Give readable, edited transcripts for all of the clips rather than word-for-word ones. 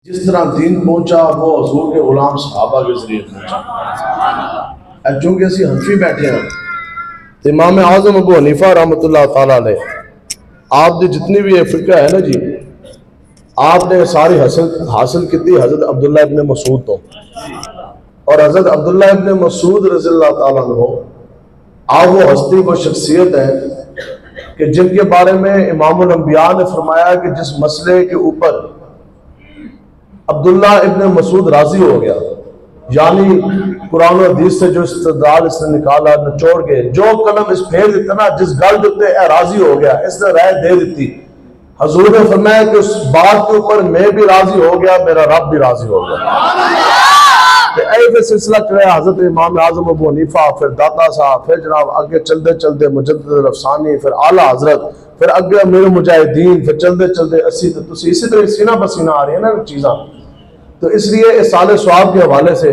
जिस तरह दीन पहुंचा वो हजूर के गुलाम सहाबा के जरिए पहुंचा। चूंकि असं हनफी बैठे हैं तो इमाम आजम अबू हनीफा रहमतुल्लाह ताला अलैह आप जितनी भी फिक्र है ना जी, आपने सारी हासिल की थी हजरत अब्दुल्ला इब्न मसूद तो। और हजरत अब्दुल्ला इब्न मसूद रज़ियल्लाहु ताला अन्हु आप वो हस्ती वो शख्सियत है कि जिनके बारे में इमामुल अंबिया ने फरमाया कि जिस मसले के ऊपर अब्दुल्ला इब्न मसूद राजी हो गया, यानी कुरान और हदीस से जो इस्तेदलाल इसने निकाला निचोड़ के जो कलम इस फेर देता ना, जिस गल देते राजी हो गया, इसने राय दे दी। हजूर ने फरमाया कि उस बात के ऊपर मैं भी राजी हो गया, मेरा रब भी राजी हो गया। तो सिलसिला चला हजरत इमाम आजम अबू हनीफा, फिर दाता साहब, फिर जनाब आगे चलते चलते मुजद्दिद अफसानी, फिर आला हजरत, फिर अगे अमीर मुजाहिदीन, फिर चलते चलते अस्सी इसी तरह सीना पसीना आ रही है ना चीज़ा। तो इसलिए इस साले स्वाब के हवाले से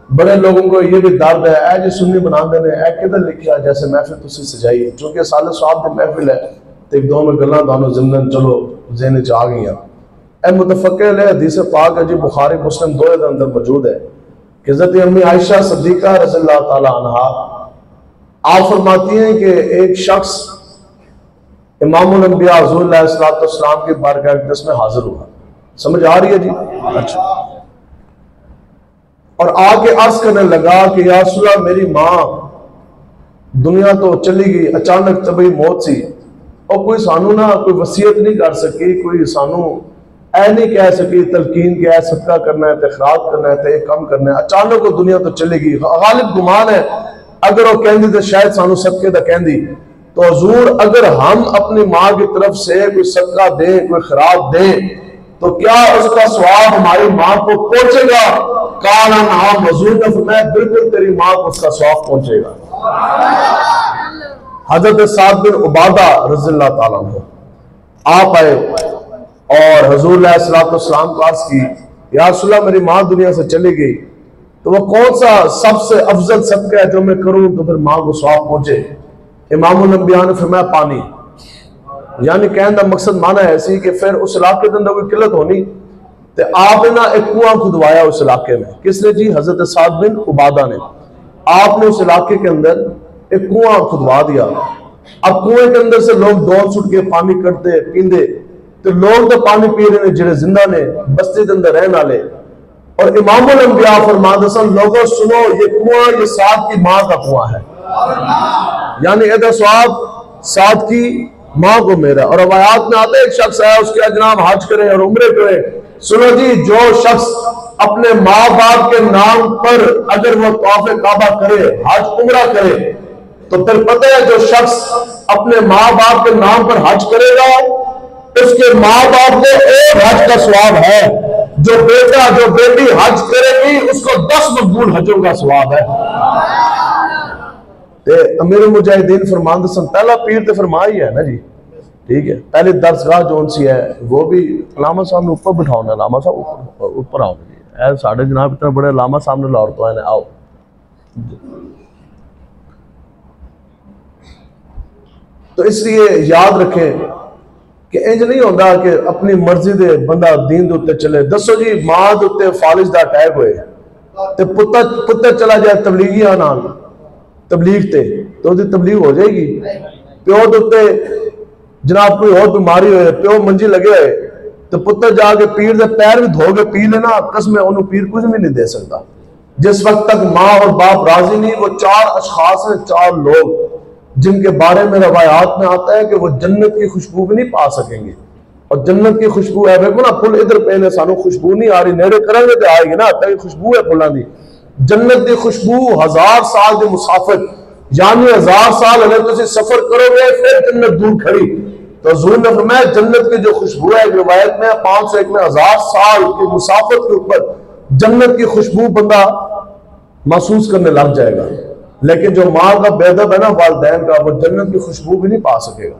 बड़े लोगों को ये भी दर्द है, ऐ जी सुन्नी बना देने ऐ किधर लिखा जैसे महफिल तुसी सजाई, चूंकि साले स्वाब की महफिल है तो एक दो में गल्लां दोनों जिंदन चलो ज़हन च आ गई। ए मुतफक्किर है हदीस पाक है जी, बुखारी मुस्लिम दोनों के अंदर मौजूद है कि हज़रत अम्मी आयशा सिद्दीक़ा रज़ियल्लाहु ताला अन्हा आप फरमाती हैं कि एक शख्स इमामुल अंबिया हुज़ूर अलैहिस्सलातु वस्सलाम की बारगाह अक़दस में हाजिर हुआ। समझ आ रही है जी? अच्छा। और आके अर्ज करने लगा कि या रसूलल्लाह मेरी माँ दुनिया तो चली गई, अचानक तबी मौत सी, और कोई सानू ना कोई वसीयत नहीं कर सकी, कोई सानू ऐ नहीं कह सकी तलकीन के ऐ सदका करना है, खिरात करना है, तो कम करना है, अचानक वो दुनिया तो चली गई। गालिब गुमान है अगर वो कहती तो शायद सानू सदके दा कहती। तो हजूर अगर हम अपनी माँ की तरफ से कोई सदका दें, कोई खिरात दें, तो क्या उसका स्वाब हमारी माँ को पहुंचेगा? काला नाम हजूर ने फरमाया बिल्कुल तेरी माँ को उसका स्वाब पहुंचेगा। हजरत साद बिन उबादा रज़ियल्लाहु ताला अन्हु आप आए और हजूर अलैहिस्सलाम को अर्ज की, या रसूलल्लाह मेरी माँ दुनिया से चली गई, तो वो कौन सा सबसे अफजल सदका है जो मैं करूं तो फिर माँ को स्वाब पहुंचे? इमामुल अंबिया ने फरमाया पानी। यानी कहने का मकसद माना ऐसी कि फिर उस इलाके के अंदर कोई किल्लत होनी तो आपने ना एक कुआं खुदवाया उस इलाके में। किसने जी? हजरत साद बिन उबादा ने। आपने उस इलाके के अंदर एक कुआं खुदवा दिया। अब कुएं के अंदर से लोग दौड़ छुट के पानी करते पींदे, तो लोग तो पानी पी रहे हैं जिहड़े जिंदा ने बस्ती के अंदर रहने वाले। और इमामुल अंबिया फरमाते सन लोगों सुनो, ये कुआं ये साद की माँ का कुआं है, यानी एदा स्वाब साद की माँ को मेरा। और रवायात में आता है एक शख्स आया, उसके जनाब हज करे और उम्रे करे। सुनो जी, जो शख्स अपने माँ बाप के नाम पर अगर वो तवाफ़ काबा करे, हज उम्रा करे, तो फिर पता है जो शख्स अपने माँ बाप के नाम पर हज करेगा उसके माँ बाप को एक हज का स्वाब है। जो बेटा जो बेटी हज करेगी उसको 10 मकबूल हजों का स्वाब है। अमीर मुजाहिदीन फरमाते सन पहला पीर तो फरमा ही है ना जी, ठीक है। पहले दरसगाह जोन सी है वो भी लामा साहब ने ऊपर बिठाना, लामा साहब ऊपर आओ जी, साढ़े जनाब इतना बड़े लामा साहब ने लाहौर तो आए आओ। तो इसलिए याद रखें कि इंज नहीं होता कि अपनी मर्जी दे बंदा दीन दे उत्ते चले। दसो जी मां दे उत्ते फालिज दा अटैक होए ते पुत्र चला जाए तबलीगियां नाल तबलीग ते, तो उसकी तबलीग हो जाएगी। प्यो दे उत्ते जनाब कोई और बीमारी होए, प्यो मंजी लगे होए, तो पुत्र जाके पीर दे पैर भी धो के पी लेना, कसम उन्होंने पीर कुछ भी नहीं दे सकता। जिस वक्त तक माँ और बाप राजी नहीं, वो 4 अशखास हैं, 4 लोग जिनके बारे में रवायात में आता है कि वो जन्नत की खुशबू भी नहीं पा सकेंगे। और जन्नत की खुशबू है, देखो ना फुल इधर पहले सानू खुशबू नहीं आ रही, नेड़े करेंगे तो आएगी ना, तक खुशबू है फुलों की। जन्नत की खुशबू 1000 साल की मुसाफिर, यानी 1000 साल अगर तुम सफर करोगे फिर जन्नत दूर खड़ी। तो हुजूर ने फरमाया जन्नत की जो खुशबू है, रिवायत में 501 में 1000 साल के मुसाफिर के ऊपर जन्नत की खुशबू बंदा महसूस करने लग जाएगा। लेकिन जो माँ का बेदब है ना वालिदैन का, वो जन्नत की खुशबू भी नहीं पा सकेगा,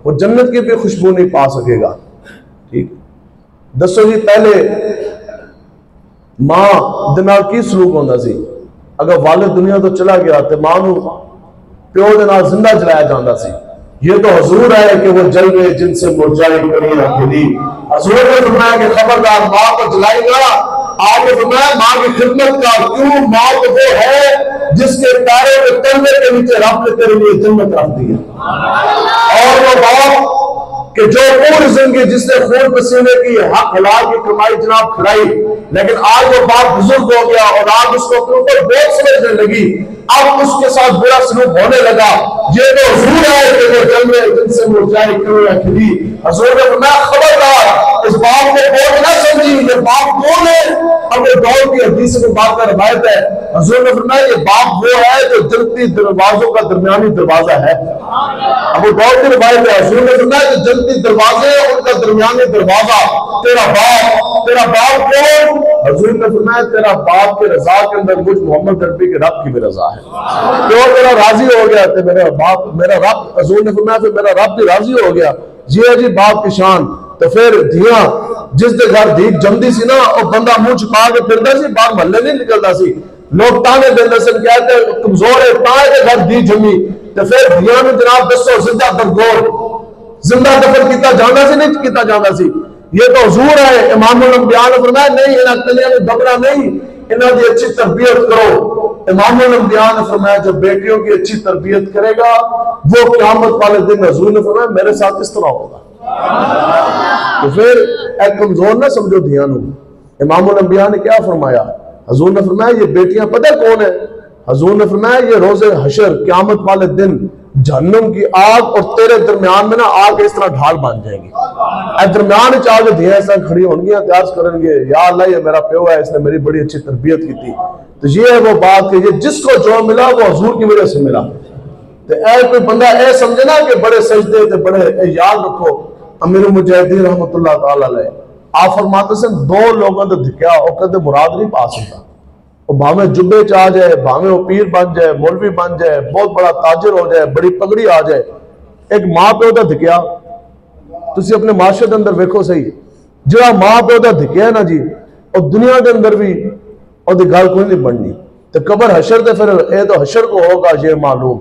वो जन्नत की भी खुशबू नहीं पा सकेगा। ठीक, दसो जी पहले मां दे नाल की सलूक होंदा सी? अगर वालिद दुनिया तो चला गया तो मां नू प्यो दे नाल जिंदा जलाया जाता सी। ये तो हजूर है कि वो जलवे जिनसे मुरझाई कलियां खिली, हजूर ने फरमाया कि खबरदार माँ को जलाएगा। आपने फरमाया माँ की खिदमत का, क्यों? माँ तो वो है जिसके पैरों के तलवे के नीचे रब ने तेरे लिए जन्नत रख दी है। और वो बाप कि जो पूरी जिंदगी जिसने खून पसीने की हक हलाल की कमाई जनाब खिलाई, लेकिन आज वो बाप बुजुर्ग हो गया और आज उसको अपने ऊपर बोझ समझने लगी, अब उसके साथ बुरा सलूक होने लगा। ये तो हुजूर है कि वो जन्मे जिनसे मुरझाई कलियां खिली। हुजूर ने फरमाया खबरदार इस बाप को बोझ ना समझी, ये बाप कौन है? अपने दौर की हदीस में बात का रवायत है, हुजूर ने फरमाया ये बाप वो है जो जन्नती दरवाजों का दरमियानी दरवाजा है। अबू दाऊद की रवायत है, हुजूर ने फरमाया जो जन्नती दरवाजे हैं उनका दरमियानी दरवाजा तेरा बाप। तेरा बाप कौन? हुजूर ने फरमाया तेरा बाप के रजा के अंदर मुझ मोहम्मद अरबी के रब की भी रजा है। क्यों? तेरा राजी हो गया तो मेरा बाप, मेरा रब, हुजूर ने फरमाया फिर मेरा रब भी राजी हो गया। जी है जी बाप की शान। तो फिर धिया जिस दे घर धी जमदी सी ना, और बंदा मुंह छुपा के फिरदा सी, बाहर महल्ले नहीं निकलता सी, लोग ताने देंदे सन, कहते कमजोर है ताए के घर धी जमी। तो फिर धिया में जनाब दसो जिंदा दरगोर जिंदा दफन किया जाना सी, नहीं किया जाना सी। ये तो हुजूर है। इमामुल अंबिया ने फरमाया नहीं, इन्हां कलियां में दबना नहीं, इन्हां दी अच्छी तरबियत करो। इमामुल अंबिया ने फरमाया जो बेटियों की अच्छी तरबियत करेगा वो क़यामत वाले दिन, हुजूर ने फरमाया मेरे साथ इस तरह होगा। तो फिर एक कमजोर ना समझो धियां नू। इमामुल अंबिया ने क्या फरमाया? हुजूर ने फरमाया ये बेटियां पता कौन है? हुजूर ने फरमाया ये रोजे हशर क़यामत वाले दिन जहन्नम की आग और तेरे दरमियान में ना आग इस तरह ढाल बन जाएगी। दरमियान आगे धियां इस तरह खड़ी होंगी, त्याज करेंगे, या अल्लाह ये मेरा प्यो है, इसने मेरी बड़ी अच्छी तरबियत की थी। तो ये है वो बात कि ये जिसको जो मिला वो हुजूर की वजह से मिला। तो ऐ कोई बंदा ऐ समझे ना कि बड़े सजदे थे बड़े, याद रखो अमीर मुजाहिदीन रहमतुल्लाह ताला अलैह आप फरमाते सन दो लोगों ने धिक्या और कहते मुराद नहीं पा सकता। वो भावे जुब्बे च आ जाए, भावे वो पीर बन जाए, मौलवी बन जाए, बहुत बड़ा ताजिर हो जाए, बड़ी पगड़ी आ जाए, एक मां प्यो का धिक्या तुसी अपने माशरे के अंदर वेखो सही, जो मां प्यो का धिक्या ना जी, और दुनिया के अंदर भी और गल कोई नहीं बननी। तो कबर हशर तो फिर ये तो हशर को होगा ये मालूम।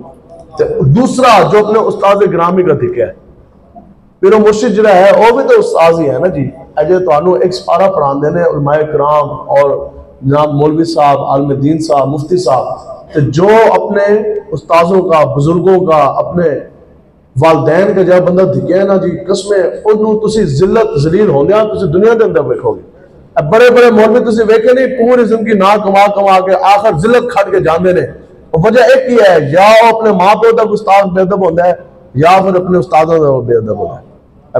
तो दूसरा जो अपने उस्ताद गिरामी का धिक्या है, फिर मुर्शिद जो है वह भी तो उस्ताद ही है ना जी। अजय तो एक सपारा पढ़ाते हैं उलमाए कराम और जनाब मौलवी साहब, आलम दीन साहब, मुफ्ती साहब, तो जो अपने उस्तादों का, बुजुर्गों का, अपने वालदैन का जब बंदा धिक्या है ना जी, कसमें उन्होंने तुसी जिल्लत जलील होंदिया तुसी दुनिया के अंदर वेखोगे। बड़े बड़े मौलवी तुसी वेखे नहीं, पूरी जिंदगी ना कमा कमा के आखिर जिल्लत खट के जाते हैं। वजह एक ही है, या वो अपने माँ प्यो तक उस्ताद बेअदब होता है या फिर अपने उस्तादों का बेअदब होता है।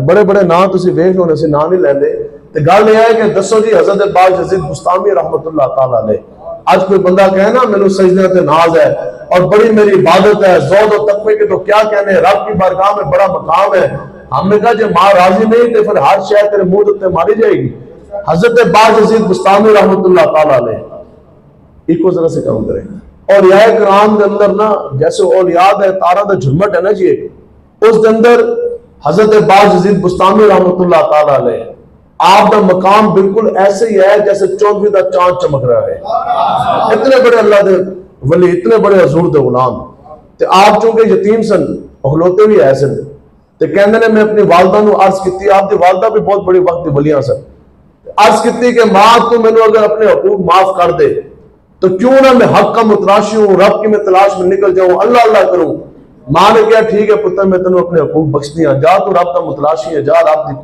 बड़े बड़े ना तुसी वेख लो, असीं ना नहीं लेंदे। तो गल यह है कि दसो जी हजरत बाज यजीद बुस्तामी रहमतुल्लाह ताला अलैह आज कोई बंदा कहे ना मैनू सजदे ते नाज है और बड़ी मेरी इबादत है, ज़ौद और तकवे के तो क्या कहने, रब की बारगाह में बड़ा मकाम है। हमने कहा जो मां राजी नहीं तो फिर हर शय तेरे मुंह उत्ते मारी जाएगी। हजरत बाज यजीद बुस्तामी रहमतुल्लाह ताला अलैह इको जरा से काम करें। और यह कुरान के अंदर ना जैसे औलियाद है तारा का झुरमट है ना जी, उस अंदर हजरत बाज यजीद बुस्तामी रहमतुल्लाह ताला अलैह आपका मकाम बिल्कुल ऐसे ही है जैसे 14वीं का चांद चमक रहा है। इतने बड़े अल्लाह दे वली, इतने बड़े हजूर दे गुलाम। तो आप चूंकि यतीम सन, खलोते भी है सन, तो कहते ने मैं अपनी वालदा नूं अर्ज की, आपकी वालदा भी बहुत बड़ी वक्त वलियां सन, अर्ज की कि मां तू मैनू अगर अपने हकूक माफ कर दे तो क्यों ना मैं हक का मुतलाशी हूं, रब की मैं तलाश में निकल जाऊं, अल्लाह अल्लाह करूं। मां ने कहा ठीक है पुत्र मैं तेन अपने हकूक बख्श दिया, जा तू रब का मुतलाशी है, जा रब की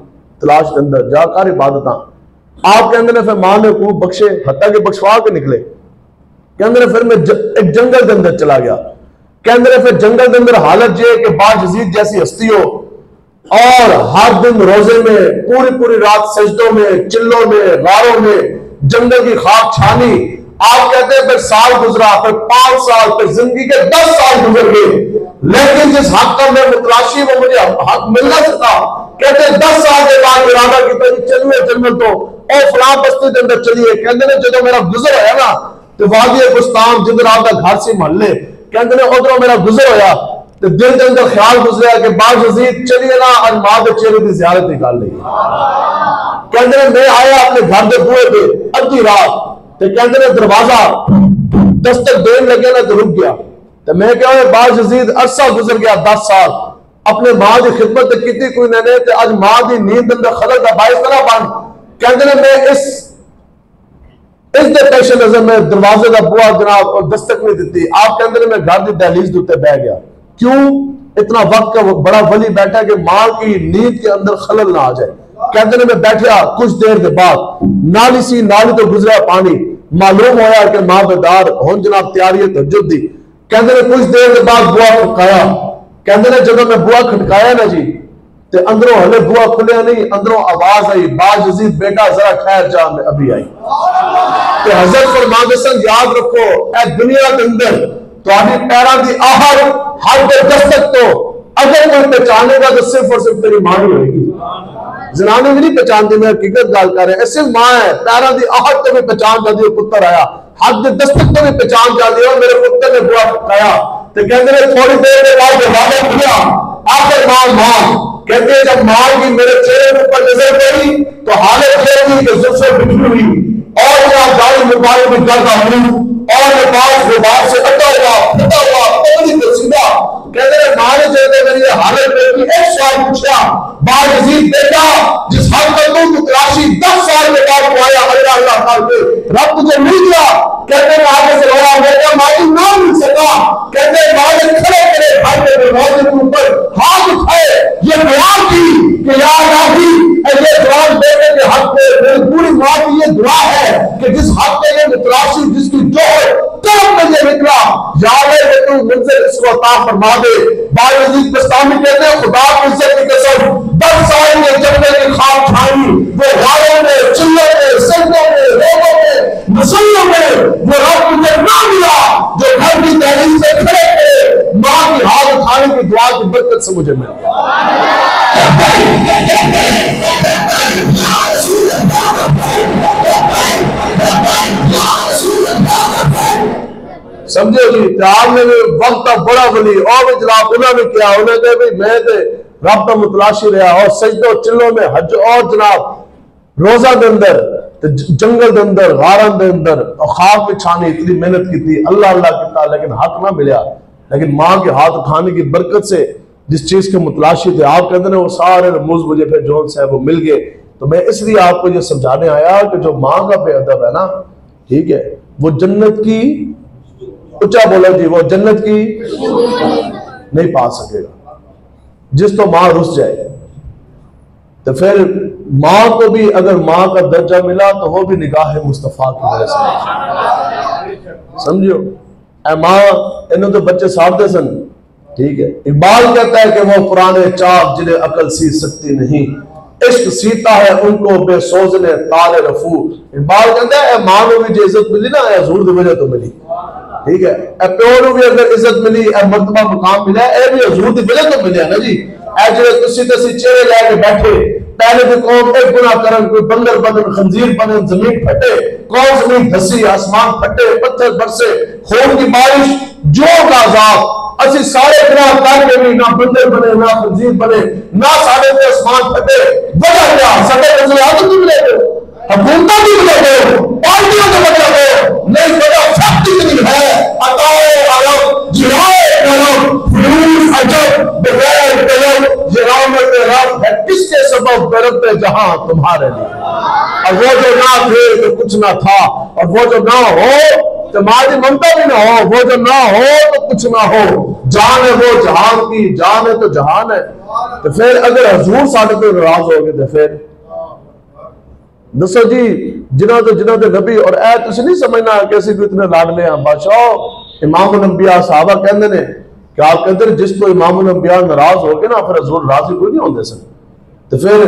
तलाश के अंदर जा कर इबादत। आप कहते ने फिर मां ने हकूक बख्शे, हत्ता के बख्शवा के निकले। कहते फिर मैं एक जंगल के अंदर चला गया। कहते फिर जंगल के अंदर हालत ये कि बाज यजीद जैसी हस्ती हो और हर दिन रोजे में पूरी पूरी रात सजदों में, चिल्लों में, गारों में जंगल की खाक छानी। आप कहते हैं फिर साल गुजरा, फिर 5 साल, फिर जिंदगी के 10 साल गुजर गए, लेकिन जिस हक का मैं मुतलाशी वो मुझे हक मिलना था। कहते 10 साल के बाद इरादा किया चलिए जंगल तो और फलां बस्ती के अंदर चलिए। कहते जो मेरा गुजर होया ना तो वादी गुस्तान जिधर आपका घर से महल्ले, कहते उधरों मेरा गुजर होया तो दिल के अंदर ख्याल गुजरा कि बाज यजीद चलिए ना आज मां के चेहरे की ज़ियारत निकाल ली। कहते मैं आया अपने घर के बूहे पे अद्धी रात, तो कहते दरवाजा दस्तक देने लगे ना तो रुक गया। तो मैं क्या बाज यजीद अरसा गुजर गया 10 साल, अपने मां की खिदमत की कोई ने ते अज मां की नींद अंदर खलल का बाइस तरह बन कहते ने मैं इस पेश नजर में दरवाजे का बुआ जनाब दस्तक नहीं दी। आप कहते मैं घर की दहलीज उत्ते बह गया। क्यों? इतना वक्त का बड़ा वली बैठा कि मां की नींद के अंदर खलल ना आ जाए। कहते ने मैं बैठा कुछ देर के बाद नाली सी नाली तो गुजरा पानी मालूम होया कि मां बेदार हुन जनाब तैयारी है तहज्जुद दी। कहते ने कुछ देर के बाद बुआ खटकाया। कहते ने जब मैं बुआ खटकाया ना जी ते अंदरों हले बुआ खुलिया नहीं, अंदरों आवाज आई बाजजीद बेटा जरा खैर जा मैं अभी आई। तो हजरत फरमाते सन याद रखो ए दुनिया के अंदर तुम्हारी पैरों की आहट हर के दस्तक तो अगर कोई पहचानेगा तो सिर्फ और सिर्फ तेरी मां ही होगी। जनाने भी नहीं पहचानती, मैं हकीकत गल कर रहा सिर्फ मां है। पैरों की आहट तो भी पहचान जाती है पुत्र आया, हाथ के दस्तक तो भी पहचान जाती है मेरे पुत्र ने बुआ खटकाया। तो कहते थोड़ी देर के बाद दरवाजा खुला आखिर मां कहते हैं जब मां की मेरे चेहरे पर नजर पड़ी तो हालत यह थी कि जुल्फे बिखरी हुई और यहाँ दाढ़ी मुबारक में दर्द हुई और लिबास गुबार से अटा हुआ फटा हुआ पगड़ी कसीदा। कहते हैं मां ने जैसे मेरी हालत देखी एक सवाल पूछा बायजीद बेटा जिस हद तक तुम तलाशी 10 साल के बाद पाया अल्लाह अल्लाह करके रब तुझे मिल गया। कहते हैं आगे से रोया बेटा मां ना मिल सका। कहते हैं मां ने खड़े खड़े भाई के दरवाजे के ऊपर हाथ उठाए ये दुआ की कि या इलाही ये जवान बेटे के हक में मेरी पूरी मां की ये दुआ है कि जिस हक में ये मुतलाशी जिसकी जोर तरफ में ये निकला या अल्लाह तू मुझसे इसको अता फरमा दे। बायजीद बस्तामी कहते हैं खुदा की इज्जत की कसम 10 साल में जन्नत की खाब खाई वो गायों में चिल्लों में सजदों में रोगों में मसलों में वो रब मुझे ना मिला जो घर की दहलीज से खड़े थे मां की हाथ उठाने की दुआ की बरकत से मुझे मिल गया। समझे जी आपने भी वक्त बड़ा वली और भी जनाब उन्होंने क्या उन्होंने भी मैं रब का मुतलाशी रहा और सजदों चिल्लों में हज और जनाब रोजा के अंदर जंगल के अंदर गारन के अंदर और खाक बिछाने इतनी मेहनत की थी अल्लाह अल्लाह किया लेकिन हक ना मिला। लेकिन मां के हाथ उठाने की बरकत से जिस चीज के मुतलाशी थे आप कहते हैं वो सारे रमूज मुझे फिर जोन से वो मिल गए। तो मैं इसलिए आपको ये समझाने आया कि जो मां का बेअदब है ना ठीक है वो जन्नत की ऊंचा बोला जी वो जन्नत की नहीं पा सकेगा। जिस तो मां रुस जाए तो फिर मां को भी अगर मां का दर्जा मिला तो वो भी निगाह मुस्तफा की वजह से समझो ए मां इन्होंने तो बच्चे साधे सन ठीक है। इकबाल कहता है कि वो पुराने चाक जिन्हें अकल सी सकती नहीं इश्क सीता है उनको बेसोजने ताले रफू। इकबाल कहता है मां को भी जो इज्जत मिली ना हजूर की वजह तो मिली ठीक है। प्यो भी अगर इज्जत मिली मर्तबा मुकाम मिला है भी हजूर की वजह तो मिले ना जी। चेहरे लैके बैठे पहले भी कौन एक गुना करन कोई बंदर बनन खंजीर बनन जमीन फटे कौन जमीन धसी आसमान फटे पत्थर बरसे खून की बारिश जो का अजाब असि सारे गुनाह करके भी ना बंदर बने ना खंजीर बने ना सारे पे आसमान फटे वजह क्या सके रसूल आदम भी मिले हुकूमत भी मिले पार्टियों के मतलब नहीं वजह सब कितनी है अताओ आलम जिहाए कलम फुरूज अजब बगैर कलम जिरामत रब है किसके सबब बरत जहां तुम्हारे लिए। और वो जो ना थे तो कुछ ना था और वो जो ना हो तुम्हारी ममता भी ना हो वो जो ना हो तो कुछ ना हो। जान है वो जहान की जान है तो जहान है। तो फिर अगर हजूर साढ़े पे नाराज हो गए तो फिर दसो जी जिन्हों के नबी और ऐ तुम नहीं समझना कि असं कोई इतने लाडले हैं बादशाह इमाम नंबिया साहबा कहते हैं कि आप कहते हैं जिस तो इमाम नंबिया नाराज हो गए ना फिर हजूर राजी कोई नहीं होंगे सन। तो फिर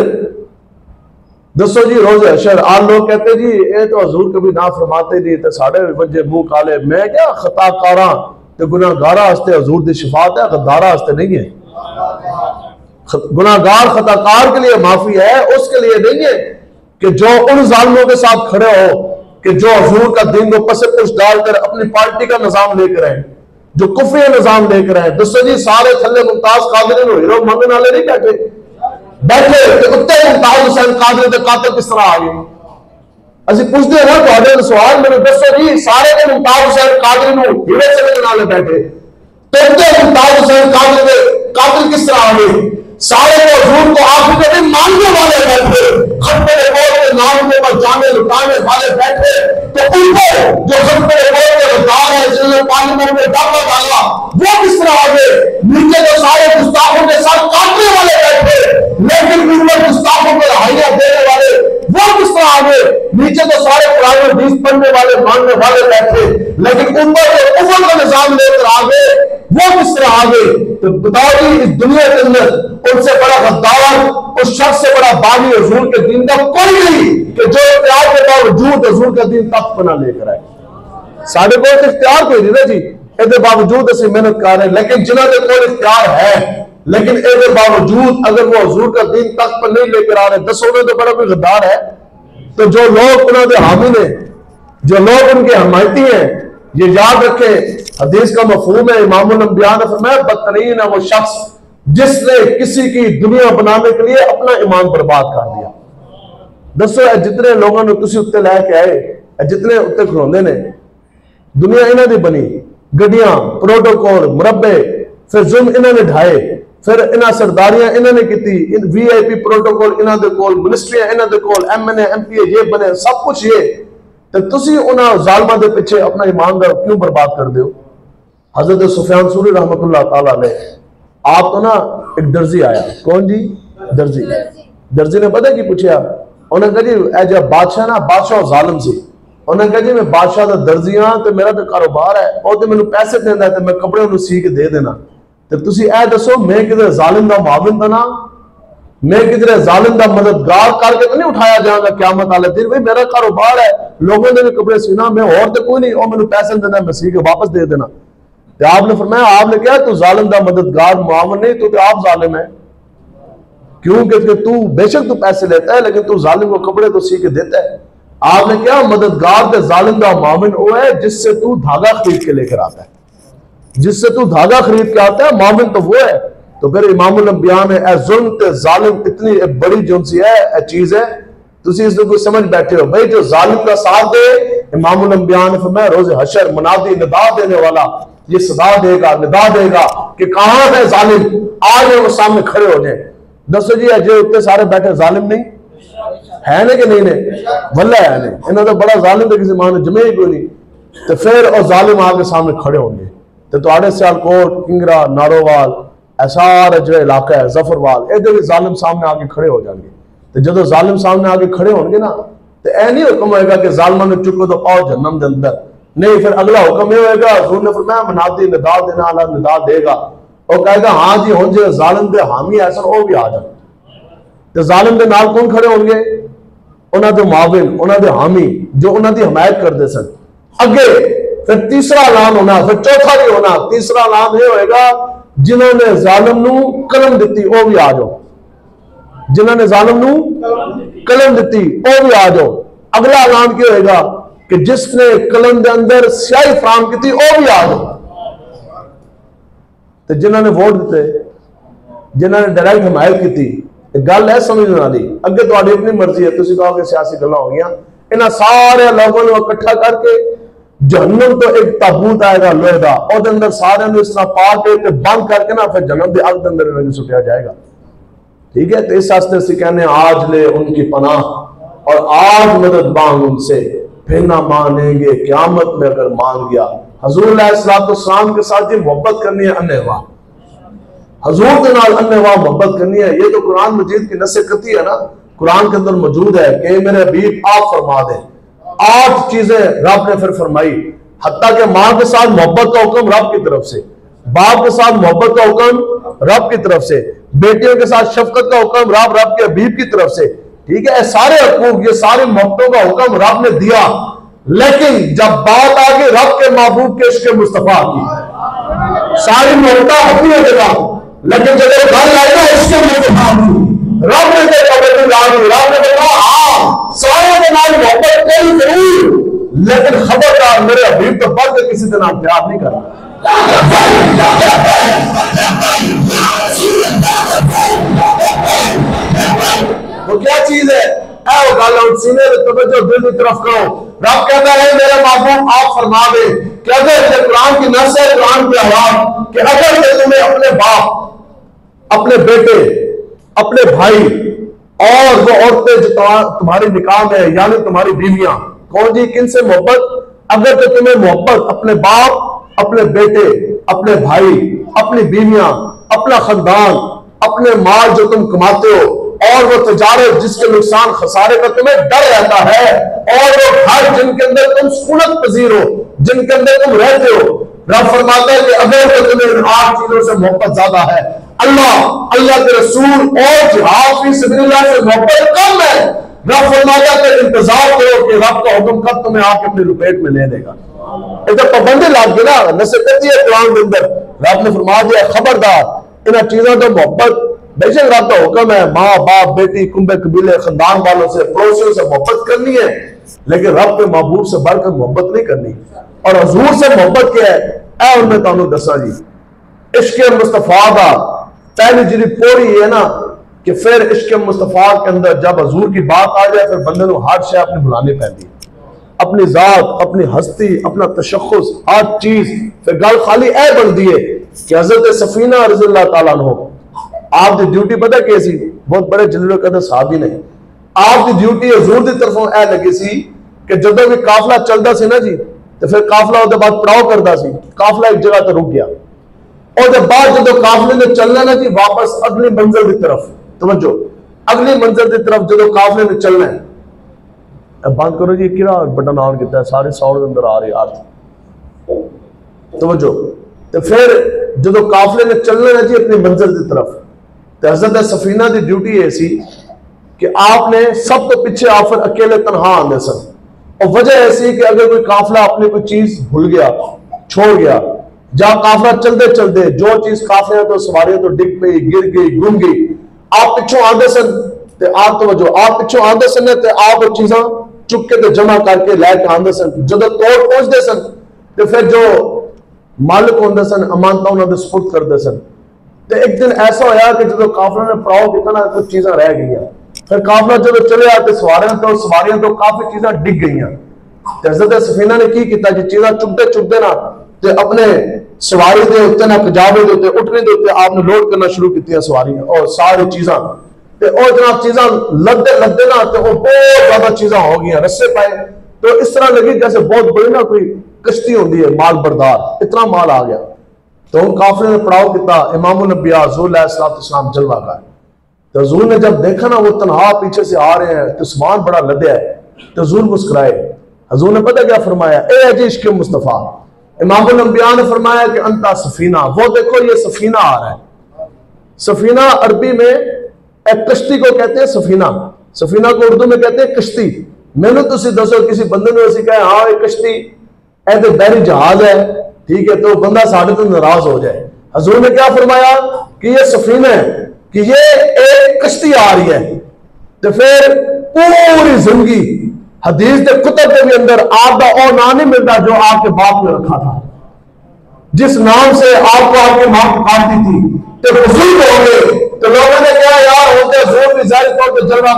दसो जी रोज हशर आल लोग कहते जी ये तो हजूर कभी ना फरमाते नहीं तो साढ़े बजे मुंह काले मैं क्या खताकारा तो गुनाहगारा हस्ते हजूर की शिफात है गद्दारा हस्ते नहीं है। गुनाहगार खताकार के लिए माफी है उसके लिए नहीं है कि जो उन जालिमों के साथ खड़े हो कि जो हजूर का दिन को पसे पुश डालकर अपनी पार्टी का निजाम लेकर आए जो कुफरी निजाम लेकर आए। दसो जी सारे थल्ले मुमताज कादरी हीरो मंगने वाले नहीं बैठे बैठे उत्ते मुमताज हुसैन कादरी के कातिल किस तरह आ गए असि पूछते ना तो सवाल मेरे दसो जी सारे के मुमताज हुसैन कादरी हीरो समझने वाले बैठे तो उत्ते मुमताज हुसैन कादरी के कातिल किस तरह आ गए? सारे हजूर को आखिर कभी मानने वाले बैठे, खतरे रिपोर्ट के नाम के ऊपर जाने लुटाने वाले बैठे, तो ऊपर जो खतरे रिपोर्ट के रफ्तार है जिन्होंने पार्लियामेंट में दावा डाला वो किस तरह आ गए? नीचे तो सारे गुस्ताखों के साथ काटने वाले बैठे, लेकिन ऊपर गुस्ताखों को रहाइयां देने वाले वो किस तरह आ गए? नीचे तो सारे कुरान हदीस पढ़ने वाले मानने वाले बैठे, लेकिन ऊपर जो कुफर का निजाम लेकर आ गए वो किस तरह आ गए? तो बताओ जी, इस दुनिया के अंदर उनसे बड़ा गद्दार, उस शख्स से बड़ा बागी हुजूर के दीन का कोई नहीं कि जो इख्तियार के बावजूद हुजूर का दीन तख्त बना लेकर आए। साढ़े को इख्तियार कोई नहीं ना जी, इसके बावजूद असं मेहनत कर रहे हैं, लेकिन जिन्होंने कोई इख्तियार है लेकिन इसके बावजूद अगर वो हुजूर का दीन तख्त पर नहीं लेकर आ रहे, दसों में तो बड़ा कोई गद्दार है। तो जो लोग उन्होंने हामी ने, जो लोग उनके हमायती हैं, ये याद रखें, हदीस का मफहूम है, इमामुल अंबिया ने फरमाया बदतरीन है वो शख्स जिसने किसी की दुनिया बनाने के लिए अपना ईमान बर्बाद कर दिया। दसो जितने लोगों ने तुसी उत्ते लैके आए, जितने उत्ते खलोंदे ने, दुनिया इन्हां दी बनी, गड्डियां, प्रोटोकॉल, मुरब्बे, फिर जुल्म इन्हां ने ढाए, फिर इन्हां सरदारियां इन्हां ने कीती, VIP प्रोटोकॉल इन्हां दे कोल, मिनिस्ट्रियां इन्हां दे कोल, MNA MPA ये बने, सब कुछ ये, तो तुसी उन्हां जालिमां दे पीछे अपना ईमान क्यों बर्बाद कर दो? हजरत सुफियान सूरी रहमतुल्लाह ताला अलैह, आप तो ना एक दर्जी आया, कौन जी? दर्जी ने पता की पूछा, उन्हें कहा जी ए जो बादशाह ना, बादशाह जालिम सी, उन्हें कहा जी मैं बादशाह का दर्जी हाँ, तो मेरा तो कारोबार है, और तो मैंने पैसे देना है, तो मैं कपड़े उन्हें सी के दे देना, तो तुसी ए दसो मैं किधर जालिम का मुआविन था ना, मैं किधर जालिम का मददगार करके तो नहीं उठाया जाऊंगा क़यामत वाले दिन? भाई मेरा कारोबार है, लोगों ने भी कपड़े सीना, मैं और तो कोई नहीं, और मैंने पैसे देना, मैं सी के वापस दे देना। तो आपने फरमाया, आपने क्या तू जालिम का मददगार मुआविन नहीं, तो आप जालिम है। क्यों? कि तू बेशक तू पैसे लेता है, लेकिन तू जालिम को कपड़े तो सी के देता है। आपने क्या मददगार के जालिम का मुआविन वो है जिससे तू धागा खरीद के लेकर आता है, जिससे तू धागा खरीद के आता है, मुआविन तो वो है। तो फिर इमामुल अंबिया ने जुल्म ते जालिम इतनी बड़ी जुनसी है चीज है, तुसी इसको कोई समझ बैठे हो भाई, जो जालिम का साथ दे, इमामुल अंबिया ने फरमाया रोज़े हशर मुनादी निदा देने वाला ये सदा देगा, निदा देगा कि कहां है जालिम, आज वो सामने खड़े हो जाए। दसो जी अजय उत्ते सारे बैठे जालिम नहीं है ने कि नहीं ने? वल्ला है ने, इन्होंने तो बड़ा जालिम तो किसी मां ने जमे ही कोई नहीं। तो फिर और जालिम आके सामने खड़े होंगे, तो तुहाडे सियालकोट, किंगरा, नारोवाल, सारा जो इलाका है जफरवाल, इधर भी जालिम सामने आके खड़े हो जाएंगे। तो जो जालिम सामने आके खड़े होंगे ना, तो ऐ नहीं हुक्म होएगा कि जालिमा ने चुको तो पाओ जहन्नम के अंदर, नहीं, फिर अगला हुक्म यह होएगा, हुजूर ने फरमाया मुनादी निदा देने वाला निदा देगा, और कहेगा हाँ जी हुण जो जालिम दे हामी है सन वो भी आ जाए। तो जालिम के नाल कौन खड़े होंगे? उन्हां दे मुआविन, उन्हां दे हामी जो उन्हां दी हमायत करते सन। अगे फिर तीसरा ऐलान होना, फिर चौथा भी होना। तीसरा ऐलान यह होएगा जिन्होंने जालिम नू कलम दी वो भी आ जाओ, जिन्होंने जालिम नू कलम दी वो भी आ जाओ। अगला ऐलान क्या होएगा कि जिसने कलम के अंदर स्याही फराम की थी वो भी आ जाओ। तो जिन्होंने वोट दिते, जिन्होंने डायरेक्ट हमायत की थी, गल है समझने वाली। अगे तो अपनी मर्जी है, तुम कहोगे सियासी गल्लां हो गई, इन्हां सारे लोगों को इकट्ठा करके जहन्नम तो एक ताबूत आएगा लोहे का, और अंदर सारे इस तरह पा के बंद करके ना फिर जहन्नम के अग अंदर इन्हें सुटिया जाएगा। ठीक है, तो इस वास्ते से कहने आज ले उनकी पनाह और आज मदद मांग उनसे, फिर ना मानेंगे क़यामत में अगर मान गया। हजूर अलैहिस्सलाम के साथ ये मोहब्बत करनी है, अन्नेवा हजूर के नाल अन्नेवा मोहब्बत करनी है। ये तो कुरान मजीद की नसीहत है ना, कुरान के अंदर मौजूद है कि मेरे हबीब आप फरमा दें। 8 चीजें रब ने फिर फरमाई, हत्ता के मां के साथ मोहब्बत का हुक्म रब की तरफ से, बाप के साथ मोहब्बत का हुक्म रब की तरफ से, बेटियों के साथ शफकत का हुक्म रब के हबीब की तरफ से। ठीक है, सारे हकूक, ये सारी मोहब्बतों का हुक्म रब ने दिया, लेकिन जब बात आ गई रब के महबूब के इश्क़ मुस्तफा की, सारी मोहब्बत अपनी जगह, लेकिन जब घर आएगा इसके मुस्तफा रब ने रब ने कहा हाँ सारे के नाम मोहब्बत कई जरूर, लेकिन खबरदार मेरे हबीब तो बढ़ के किसी के नाम प्यार नहीं करना। वो क्या चीज है? सीने तवज्जो दिल की तरफ करो। रब कहता है मेरा महबूब आप फरमा दे, कहते हैं कुरान की नस है, कुरान की आवाज कि अगर मैं तुम्हें अपने बाप अपने बेटे, अपने भाई, और वो औरतें जो तुम्हारी निकाह में है, यानी तुम्हारी बीवियां। कौन जी? किन से मोहब्बत? अगर तो तुम्हें मोहब्बत अपने बाप, अपने बेटे, अपने भाई, अपनी बीवियां, अपना खानदान, अपने माल जो तुम कमाते हो, और वो तिजारत जिसके नुकसान खसारे का तुम्हें डर रहता है, और वो घर जिनके अंदर तुम सुकूनत पजीर हो, जिनके अंदर तुम रहते हो। रब फरमाता है कि अगर तो तुम्हें इन 8 चीजों से मोहब्बत ज्यादा है, अल्लाह, अल्लाह के रसूल और जिहाद फी सबिलिल्लाह से मोहब्बत कम है, रब फरमाता है इंतजार करो कि रब का हुक्म कब तुम्हें आके अपने लपेट में ले लेगा। इधर पाबंदी लाग गई ना, नसीहत है कुरान के अंदर। रब ने फरमा दिया खबरदार इन चीजों से मोहब्बत, बेशक रब का हुक्म है माँ बाप, बेटी, कुंबे, कबीले, खानदान वालों से, पड़ोसियों से मोहब्बत करनी है, लेकिन रब के महबूब से बढ़कर मोहब्बत नहीं करनी। और हजूर से मोहब्बत क्या है? ऐ उनमें तुहानू दसा जी, इश्क मुस्तफा का पहली जी पौड़ी है ना, कि फिर इश्क मुस्तफा के अंदर जब हजूर की बात आ जाए, फिर बंदे को हर शय अपनी बुलाने पैंदी, अपनी जात, अपनी हस्ती, अपना तशख्खुस, हर चीज। फिर गल खाली ऐ बनती है कि हजरत सफीना रज़ी अल्लाह तआला अन्हु, आपकी ड्यूटी पता कैसी? बहुत बड़े जलील कदर साहबी ने, आपकी ड्यूटी हजूर की तरफों ऐ लगी सी कि जदों भी काफला चलता सी ना जी, तो फिर काफला उसके बाद पड़ाव करता सी, काफला एक जगह तो रुक गया, और बाद जो काफले ने चलना ना जी वापस अगली मंजिल की तरफ, तवज्जो, अगली मंजिल की तरफ जो काफले ने चलना है। अब बंद करो जी, किरा बटन ऑन किया है, सारे साउंड अंदर आ रहे यार, तवज्जो। तो फिर जो काफले ने चलना है जी अपनी मंजिल की तरफ, तो हज़रत सफीना की ड्यूटी ऐसी कि आपने सब तो पीछे आप फिर अकेले तनहा आते सन, और वजह ऐसी कि अगर कोई काफला अपनी कोई चीज भूल गया, छोड़ गया, जहां काफला चलते चलते जो चीज काफले तो सवारियां तो डिग गई, गिर गई, गुम गई, आप पिछों आते सन, तो आप तवज्जो, आप पिछों आते सन, तो आप वो चीजा चुक के तो जमा करके लैके आते सन, जो तोड़ पहुंचते सन, तो फिर जो मालिक होंगे सन अमानत उन्होंने सुपुर्द करते सन। तो एक दिन ऐसा होया कि जो काफला ने पड़ाव किया ना, कुछ चीजा रह गई, फिर काफला जो चले आते सवारियां तो काफी चीजा डिग गई। हज़रत सफीना ने की किया जी, चीजा चुकते चुकते ना ते अपने सवारी के उत्ते ना कजाबे के उत्ते उठने के उत्ते आपने लोड करना शुरू की सवारियां और सारी चीजा, और जनाब चीजा लदे लदे ना तो बहुत ज्यादा चीजा हो गई, रस्से पाए, तो इस तरह लगी जैसे बहुत बड़ी ना कोई कश्ती होती है माल बरदार, इतना माल आ गया। तो उन काफिले ने पड़ाव किया, इमामुल अंबिया हुज़ूर अलैहिस्सलाम जलवा का। तो हुज़ूर ने जब देखा ना वो तनहा पीछे से आ रहे हैं, तो सामान बड़ा लदया है, तो हुज़ूर मुस्कुराए। हुज़ूर ने पता क्या फरमाया? ए अजी इश्क़ मुस्तफ़ा। इमामुल अंबिया ने फरमाया कि अंता सफीना, वो देखो ये सफीना आ रहा है। सफीना अरबी में एक कश्ती को कहते हैं सफीना, सफीना को उर्दू में कहते हैं कश्ती। मैंने तुसी दसो किसी बंदे ने ऐसी कहा हाँ ये कश्ती ऐसे बहरी जहाज है, ठीक है, तो बंदा साढ़े तो नाराज हो जाए। हुज़ूर ने क्या फरमाया कि ये सफीना है, कि ये एक कश्ती आ रही है। तो फिर पूरी जिंदगी हदीस के कुतब के भी अंदर आपका और नाम नहीं मिलता जो आपके बाप ने रखा था, जिस नाम से आपको आपकी मां पुकारती थी, तो बुजुर्ग हो गए। तो लोगों ने कहा यार होते जोर भी जाहिर तौर पर जलवा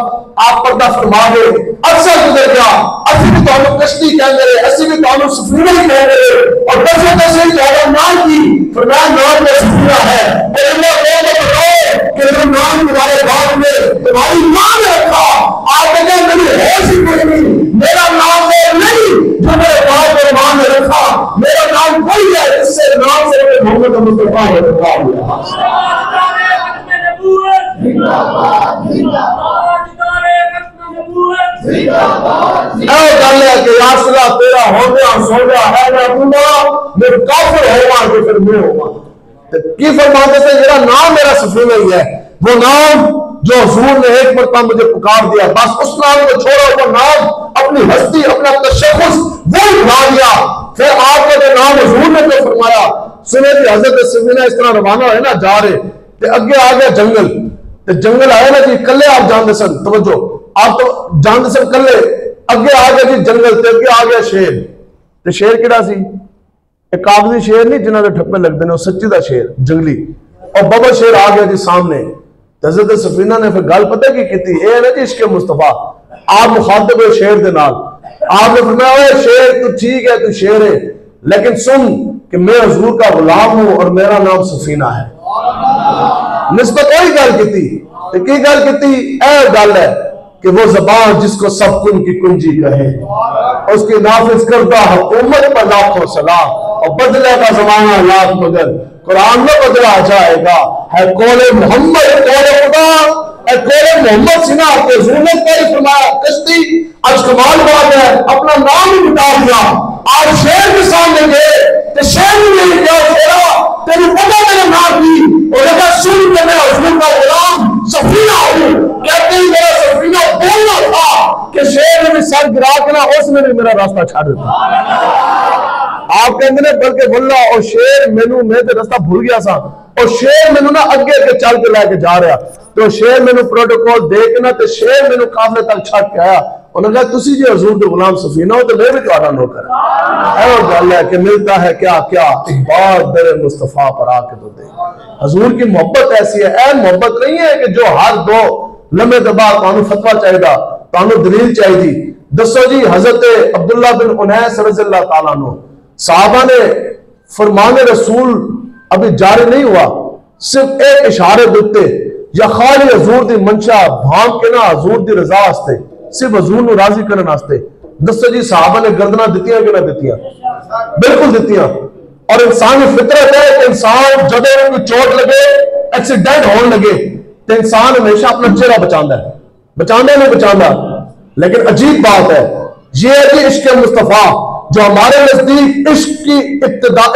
आप पर्दा फरमा गए, अक्सर गुजर गया, असि भी तो कश्ती कह रहे, असि भी तो सफीना ही कह रहे, और दसे दसे तो नाम की फरमाया नाम में सफीना है। और अल्लाह को बताओ कि नाम तुम्हारे बाप ने तुम्हारी मां ने रखा, आप कहते मेरी होश ही नहीं, मेरा नाम वो नहीं जो मेरे बाप और मां ने रखा, मेरा नाम वही है जिससे नाम से मोहम्मद मुस्तफा है। तेरा हो गया सो गया है मैं काफिर होगा तो फिर मैं होगा। की फरमाते थे मेरा नाम मेरा सफीना ही है, वो नाम जो हुजूर ने एक मरतबा मुझे पुकार दिया, बस उस नाम को छोड़ो, वो नाम अपनी हस्ती अपना तशख्खुस वो बना दिया। फिर आपका जो नाम हुजूर ने तो फरमाया, सुने कि हजरत सफीना इस तरह रवाना है ना जा रहे, ते अगे आ गया जंगल, ते जंगल आया ना जी कले आप जानते सन, तवज्जो आप तो जानते सन कले, अगे आ गया जी जंगल, ते अगे आ गया शेर। ते शेर किहड़ा सी? एक कागजी शेर नहीं जिन्होंने ठप्पे लगते हैं, सच्ची का शेर जंगली, और बबल शेर आ गया जी सामने। हज़रत सफीना ने फिर गल पता की की, ये ना जी इश्क़ मुस्तफा, आप मुखातिब हो शेर के नाल, आपने फरमाया शेर तू ठीक है, तू शेर है, लेकिन सुन कि मैं हुजूर का गुलाम हूं और मेरा नाम सफीना है। निस्बत वही गल की गल है कि वो ज़बान जिसको सब कुन की कुंजी कहे, उसकी नाफिज करदा हुकूमत पर लाखों सलाम, और बदले का जमाना लाख मगर कुरान में बदला जाएगा। है कौले मोहम्मद कौले खुदा, है कौले मोहम्मद सिना के ज़ूनत पर फरमाया कश्ती। आज कमाल बात है, अपना नाम ही मिटा दिया। आज शेर के सामने गए तो शेर ने नहीं क्या शेरा तेरी पता मेरा नाम की, और लगा सुन के मैं हुजूर का गुलाम सफीना हूं। कहते ही मेरा सफीना बोलना था कि शेर ने भी सर गिरा के ना उसने भी मेरा रास्ता छाड़ दिया। आप कहते ने बल्कि बोला और शेर मैनू मैं तो रास्ता भूल गया सा, और शेर मैनू ना अगे अगे चल के लेके जा रहा, तो शेर मैनू प्रोटोकॉल देख ना तो शेर मैनू काफले तक छड़ के आया। उन्होंने कहा तुसी जी हजूर के गुलाम सफीना हो तो मैं भी तुम्हारा नौकर है। गल है कि मिलता है क्या क्या एक बार दर मुस्तफा पर आके तो दे। हजूर की मोहब्बत ऐसी है, ऐ मोहब्बत नहीं है कि जो हर दो लम्हे के बाद तानू फतवा चाहिए, तानू दलील चाहिए। दसो जी हजरत अब्दुल्ला बिन उनैस रज़ियल्लाहु ताला अन्हु साहबा ने फरमान रसूल अभी जारी नहीं हुआ, सिर्फ एक इशारे देते या खाली हजूर दी मंशा भाम के ना हजूर दी रजा वास्ते, सिर्फ हजूर नू राजी करने वास्ते। दसो जी साहबा ने गर्दना दित्तियां कि ना दित्तियां? बिल्कुल दित्तियां। और इंसान की फितरत है कि इंसान जब कोई चोट लगे, एक्सीडेंट होने लगे तो इंसान हमेशा अपना चेहरा बचाता है, बचाता नहीं बचाता। लेकिन अजीब बात है ये है कि इश्क मुस्तफा जो हमारे नजदीक इश्क की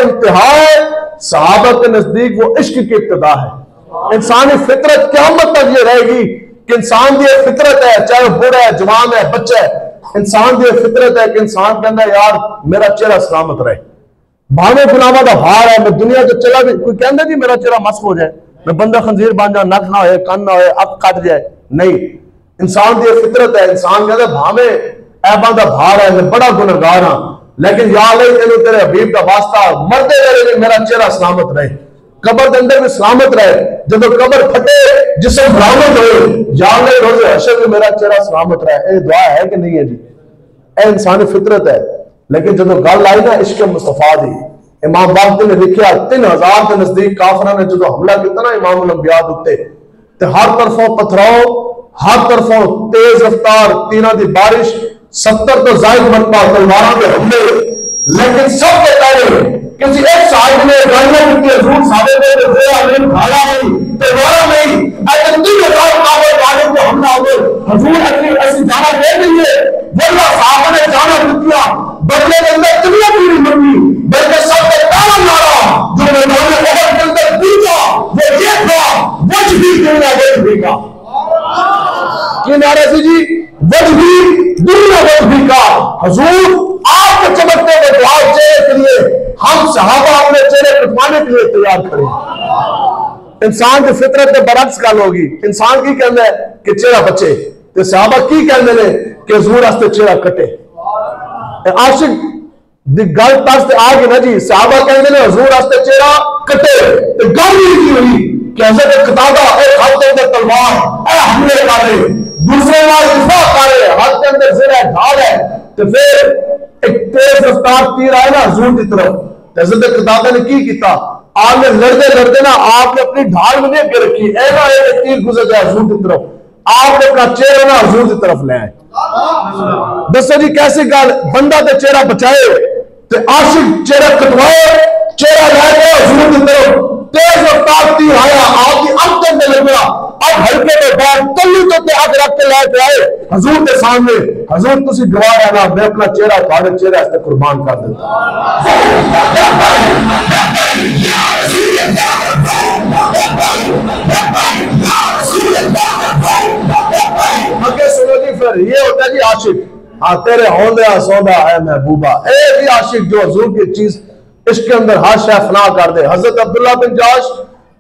इंतहा है, सहाबा के नजदीक वो इश्क की इब्तिदा है। इंसानी फितरत क़यामत तक ये रहेगी कि इंसान की फितरत है, चाहे बूढ़ा है, जवान है, बच्चा है, इंसान की फितरत है कि इंसान कहना यार मेरा चेहरा सलामत रहे। भावे गुलामा का भार है, मैं दुनिया से चला भी कोई कहता जी मेरा चेहरा मस्क हो जाए, मैं बंदा खंजीर बन जाए, नक ना हो, कान ना हो, अख कट जाए, नहीं। इंसान की फितरत है, इंसान कहता भावे ऐबा का भार है, मैं बड़ा गुनहगार हाँ, लेकिन या अल्लाह तेनू तेरे हबीब का वास्ता मरदे वेले मेरा चेहरा सलामत रहे, कबर के अंदर भी सलामत रहे, जब कबर फटे जिसम बरामद हो, या अल्लाह रोज़े हशर में मेरा चेहरा सलामत रहे। ये दुआ है कि नहीं है जी? ए इंसानी फितरत है। लेकिन जब गल आई ना इश्क मुस्तफा दी, इमाम बाक़ी ने लिखा 3000 के नजदीक काफिरा ने जो हमला किया ना इमाम अंबिया उत्ते, ते हर तरफों पथराव, हर तरफों तेज रफ्तार तीना दी बारिश, 70 तो जायद मरतबा तलवारों के हमले, लेकिन सबसे पहले किसी एक साहिब ने गालियां की हजूर साहब ने रोया नहीं, भाला नहीं, तलवारा नहीं, ऐसे 3000 काफिर वाले को हमला हो गए। हजूर अपनी ऐसी जाना दे दी है, वरना साहब ने जाना दिया, बदले के अंदर दुनिया पूरी मरनी, बल्कि सबसे पहला नारा जो मैदान ओहद के अंदर गूंजा वो ये था, वजही दुनिया वजही का। क्या नारा थी जी? वजही दुनिया वजही का। हजूर आपके चमकते हुए ख्वाब चेहरे के लिए हम सहाबा अपने चेहरे कटवाने के लिए तैयार खड़े। इंसान की फितरत के बरक्स गल होगी, इंसान की कहना है कि चेहरा बचे, तो सहाबा की कहते हैं कि हजूर वास्ते चेहरा कटे। आशिक दी गल तक आ गई ना जी, सहाबा कहते हैं हजूर वास्ते चेहरा कटे, तो गल ही की हुई कि हजरत कतादा एक हाथ के अंदर तलवार ए हमले करे, दूसरे वाल दिफा करे, हाथ के अंदर ज़रा ढाल है, तो फिर एक तेज रफ्तार तीर आया ना हजूर की तरफ, हजरत कतादा ने की किया, आपने लड़ते लड़ते ना आपने अपनी ढाल में नहीं रखी, ऐसा एक तीर गुजर गया हजूर की तरफ, आपने अपना चेहरा ना हजूर की तरफ ले आए। दसो जी कैसी गल, बंदा तो चेहरा बचाए तो आशिक चेहरा कटवाए, चेहरा ले गया हजूर की तरफ, तेज रफ्तार तीर आया आपकी आंख के अंदर लग गया, अब हल्के में बैठ तल्ली तो आग रख के लेके आए हजूर के सामने, हजूर तुसी गवाह है ना, मैं अपना चेहरा तुम्हारे चेहरे से कुर्बान कर देता। आगे सुनो जी, फिर ये होता है जी आशिक, हाँ तेरे होंदे सौंदा है महबूबा, ए भी आशिक जो हजूर की चीज इसके अंदर हर शय फना कर दे। हजरत अब्दुल्ला बिन जाश